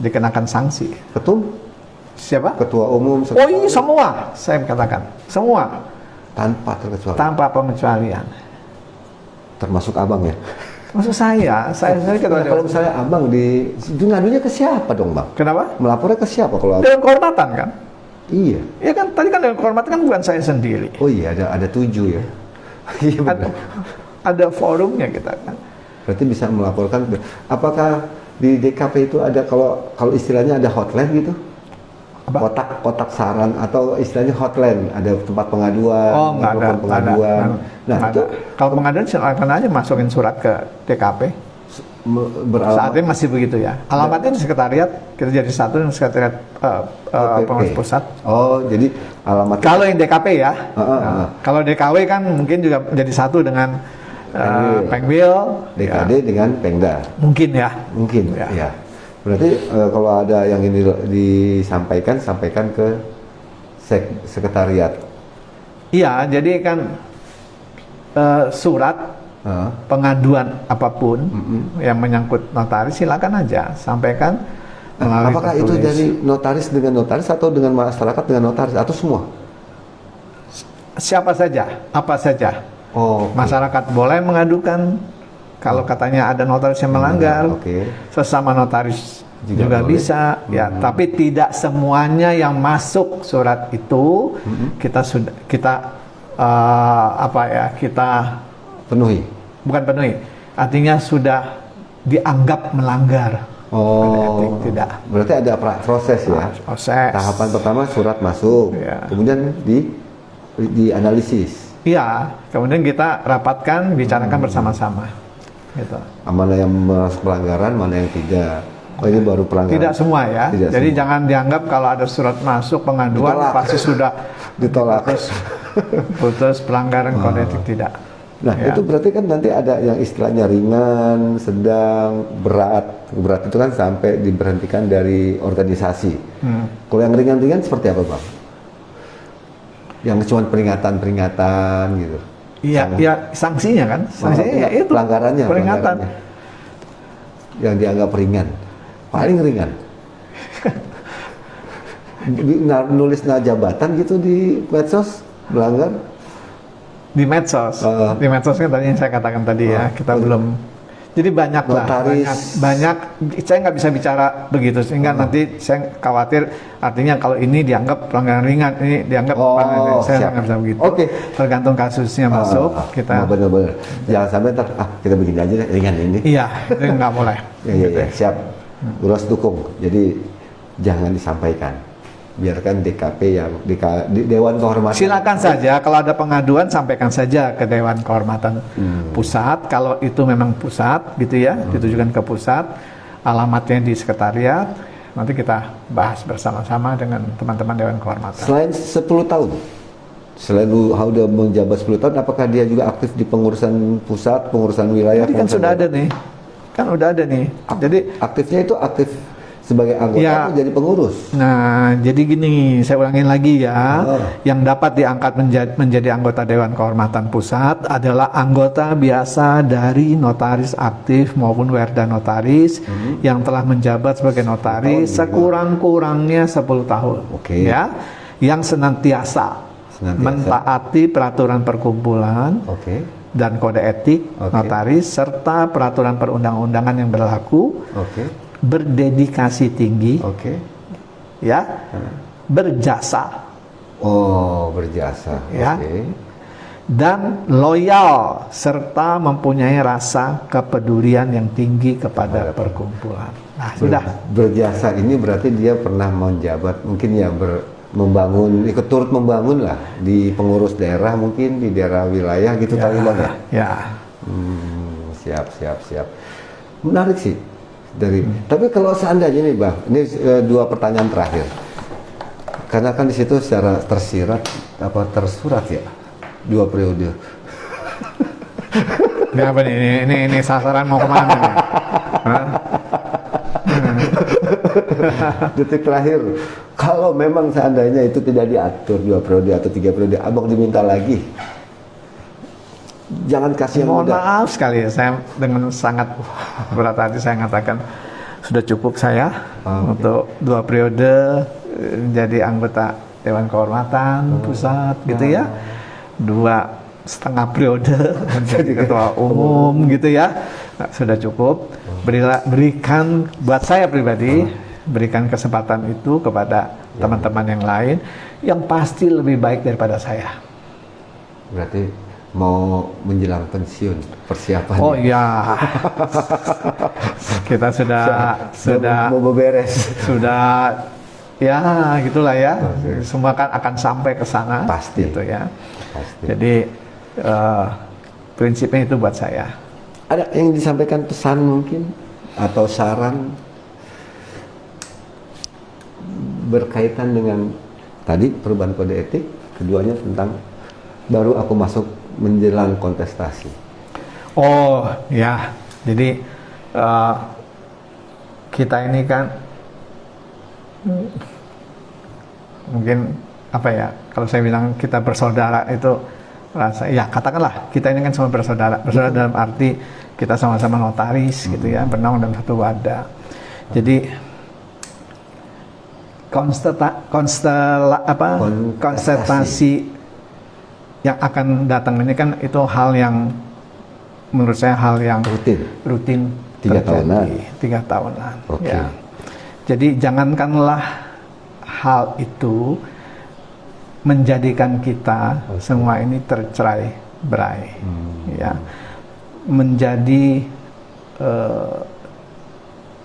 dikenakan sanksi. Ketum? Siapa? Ketua umum. Oh iya, semua, saya katakan semua Tanpa terkecuali. tanpa pengecualian. Termasuk abang ya? Maksud saya ketua Kalau misalnya abang ngadunya ke siapa dong, Bang? Kenapa? Melapornya ke siapa kalau abang? Dewan Kehormatan kan? Iya. Iya kan, tadi kan Dewan Kehormatan kan bukan saya sendiri. Oh iya, ada 7 ya. Iya benar. Ada forumnya kita kan. Berarti bisa melaporkan. Apakah di DKP itu ada kalau istilahnya ada hotline gitu? Apa? Kotak saran atau istilahnya hotline, ada tempat pengaduan, Oh, nggak ada. pengaduan. Nah, Nggak itu ada. Kalau pengaduan silakan aja masukin surat ke DKP. Saat ini masih begitu ya. Alamatnya di sekretariat, kita jadi satu dengan sekretariat pengurus pusat. Oh, jadi alamat. Kalau yang DKP ya. Kalau DKW kan mungkin juga jadi satu dengan Pengwil, DKD ya. dengan Pengda. Mungkin ya. Mungkin, Ya. ya. Berarti kalau ada yang ini sampaikan ke sekretariat. Iya, jadi kan surat pengaduan apapun yang menyangkut notaris silakan aja sampaikan. Apakah itu dari notaris dengan notaris atau dengan masyarakat dengan notaris atau semua? Siapa saja, apa saja. Oh, Masyarakat boleh mengadukan kalau katanya ada notaris yang melanggar. Sesama notaris juga bisa, ya. Tapi tidak semuanya yang masuk surat itu kita penuhi. Bukan penuhi, artinya sudah dianggap melanggar. Oh, tidak. Berarti ada proses ya. Proses. Tahapan pertama surat masuk, kemudian dianalisis. Iya, kemudian kita rapatkan, bicarakan bersama-sama. Gitu. Mana yang masuk pelanggaran, mana yang tidak. Oh, ini baru pelanggaran. Tidak semua ya. Tidak Jadi semua. jangan dianggap kalau ada surat masuk pengaduan Ditolak. pasti sudah Ditolak. putus pelanggaran kode etik, tidak. Nah, Ya. itu berarti kan nanti ada yang istilahnya ringan, sedang, berat. Berat itu kan sampai diberhentikan dari organisasi. Kalau yang ringan-ringan seperti apa, Bang? Yang cuma peringatan-peringatan gitu. Iya, ya sanksinya kan, sanksinya ya itu pelanggarannya, peringatan. pelanggarannya. Yang dianggap ringan, paling ringan. Nulis jabatan gitu di medsos, melanggar. Di medsos, di medsosnya tadi yang saya katakan tadi ya, kita belum. Jadi banyak lah, Notaris. banyak. Saya nggak bisa bicara begitu sehingga nanti saya khawatir. Artinya kalau ini dianggap pelanggaran ringan, ini dianggap pelanggaran, saya siap. nggak bisa begitu. Oke. Tergantung kasusnya masuk, kita. Bener-bener. Jangan sampai ntar, kita begini aja deh, ringan ini. Iya, itu nggak boleh. Ya, siap. Uras dukung. Jadi jangan disampaikan. Biarkan DKP yang di Dewan Kehormatan. Silakan saja kalau ada pengaduan sampaikan saja ke Dewan Kehormatan Pusat. Kalau itu memang pusat gitu ya, ditujukan ke pusat, alamatnya di sekretariat. Nanti kita bahas bersama-sama dengan teman-teman Dewan Kehormatan. Selain 10 tahun, selain udah menjabat 10 tahun, apakah dia juga aktif di pengurusan pusat, pengurusan wilayah? Tadi kan pengurusan sudah ada nih, kan udah ada nih. Jadi aktifnya itu aktif sebagai anggota Ya. atau jadi pengurus? Nah, jadi gini, saya ulangin lagi ya. Yang dapat diangkat menjadi anggota Dewan Kehormatan Pusat adalah anggota biasa dari notaris aktif maupun werda notaris yang telah menjabat sebagai notaris sekurang-kurangnya 10 tahun. Oke. Ya, yang senantiasa mentaati peraturan perkumpulan Oke. dan kode etik Oke. notaris serta peraturan perundang-undangan yang berlaku, Oke. berdedikasi tinggi, Oke. ya, berjasa, Oh, berjasa. Ya. Oke. dan loyal serta mempunyai rasa kepedulian yang tinggi kepada perkumpulan. Nah, sudah. Berjasa ini berarti dia pernah menjabat, mungkin ya membangun, ikut turut membangun lah di pengurus daerah, mungkin di daerah wilayah gitu kali Bang ya. Ya, Siap. Menarik sih. Tapi kalau seandainya nih Bang, ini dua pertanyaan terakhir. Karena kan di situ secara tersirat tersurat ya 2 periode. ini apa nih? Ini sasaran mau kemana nih? Hah? Detik terakhir, kalau memang seandainya itu tidak diatur 2 periode atau 3 periode, Abang diminta lagi. Jangan kasih yang Mohon muda. maaf sekali, saya dengan sangat berat hati saya mengatakan sudah cukup saya untuk 2 periode menjadi anggota Dewan Kehormatan Pusat gitu ya, 2,5 periode menjadi ketua umum gitu ya. Nah, sudah cukup. Berikan buat saya pribadi, berikan kesempatan itu kepada teman-teman yang lain yang pasti lebih baik daripada saya. Berarti mau menjelang pensiun persiapan. Oh iya, kita sudah mau beberes. sudah ya gitulah ya. Semua kan akan sampai ke sana. Pasti. Gitu ya. Pasti. Jadi prinsipnya itu buat saya. Ada yang disampaikan pesan mungkin atau saran berkaitan dengan tadi perubahan kode etik, keduanya tentang baru aku masuk menjelang kontestasi. Oh ya, jadi kita ini kan mungkin apa ya, kalau saya bilang kita bersaudara itu rasa ya, katakanlah kita ini kan semua bersaudara dalam arti kita sama-sama notaris gitu ya, bernaung dalam satu wadah. Jadi konsentrasi yang akan datang ini kan itu hal yang menurut saya hal yang rutin 3 tahunan. 3 tahunan. Oke. Ya. Jadi jangankanlah hal itu menjadikan kita semua ini tercerai berai, ya, menjadi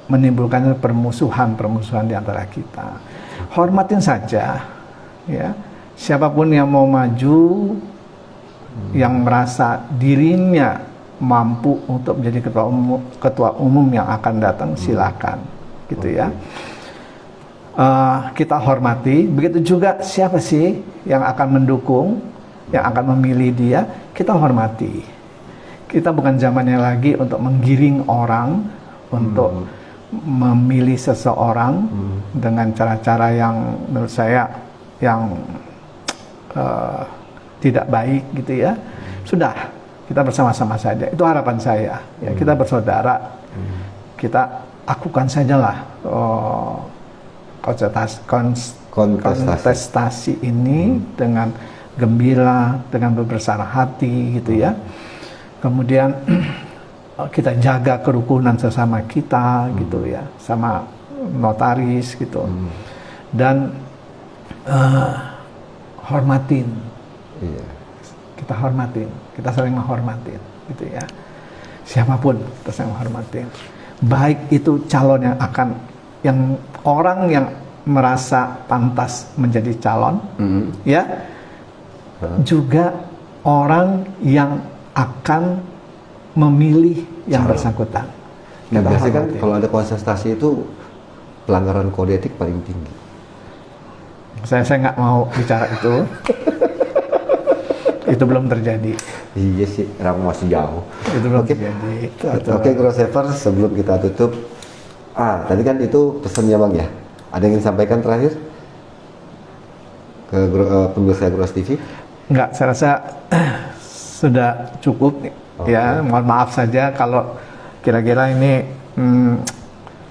menimbulkan permusuhan di antara kita. Hormatin saja, ya. Siapapun yang mau maju, yang merasa dirinya mampu untuk menjadi ketua umum yang akan datang, silakan. gitu ya. Kita hormati. Begitu juga siapa sih yang akan mendukung, yang akan memilih dia, kita hormati. Kita bukan zamannya lagi untuk menggiring orang, untuk memilih seseorang dengan cara-cara yang menurut saya yang tidak baik gitu ya. Sudah, kita bersama-sama saja. Itu harapan saya. Ya, kita bersaudara. Kita lakukan sajalah kontestasi ini dengan gembira, dengan berbesar hati gitu ya. Kemudian kita jaga kerukunan sesama kita gitu ya, sama notaris gitu. Dan hormatin. Iya. Kita hormatin, kita saling menghormatin gitu ya. Siapapun kita saling menghormatin. Baik itu calon yang orang yang merasa pantas menjadi calon, ya, juga orang yang akan memilih yang bersangkutan. Nah, biasanya kan kalau ada kontestasi itu pelanggaran kode etik paling tinggi. Saya nggak mau bicara itu. Itu belum terjadi. Iya sih, orang masih jauh. Itu belum terjadi. Oke, Grossever, sebelum kita tutup, tadi kan itu pesannya Bang ya. Ada yang ingin sampaikan terakhir ke pemirsa Gros TV? Enggak, saya rasa sudah cukup. Ya, mohon maaf saja kalau kira-kira ini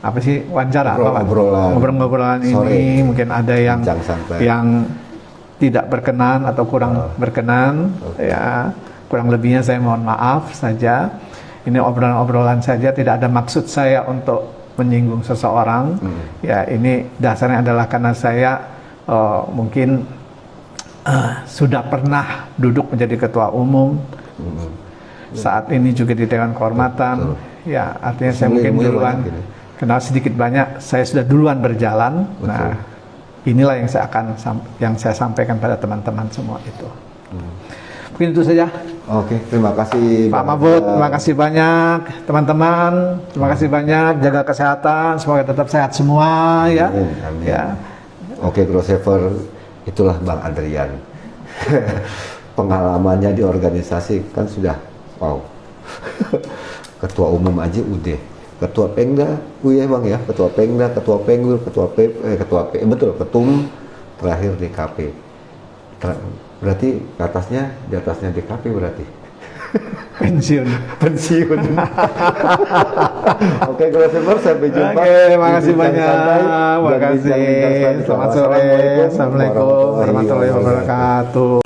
apa sih wawancara, ngobrol-ngobrolan ini mungkin ada yang tidak berkenan atau kurang berkenan, ya kurang lebihnya saya mohon maaf saja. Ini obrolan-obrolan saja, tidak ada maksud saya untuk menyinggung seseorang. Ya, ini dasarnya adalah karena saya mungkin sudah pernah duduk menjadi ketua umum. Saat ini juga di Dewan Kehormatan. Ya, artinya saya mungkin duluan kenal sedikit banyak. Saya sudah duluan berjalan. Nah, inilah yang saya sampaikan pada teman-teman semua itu. Mungkin itu saja. Oke, terima kasih Pak Mahfud, terima kasih banyak teman-teman, terima kasih banyak, jaga kesehatan, semoga tetap sehat semua ya. Amin. Ya. Oke, Grossever, itulah Bang Adrian. Pengalamannya di organisasi kan sudah wow. Ketua umum aja udah, ketua Pengda, ya Bang ya, ketua Pengda, ketua Penggul, ketum, terakhir DKP. Berarti di atasnya DKP berarti. Pensiun. Oke, Grossever, sampai jumpa. Oke, makasih banyak. Terima kasih. Selamat sore. Assalamualaikum warahmatullahi wabarakatuh.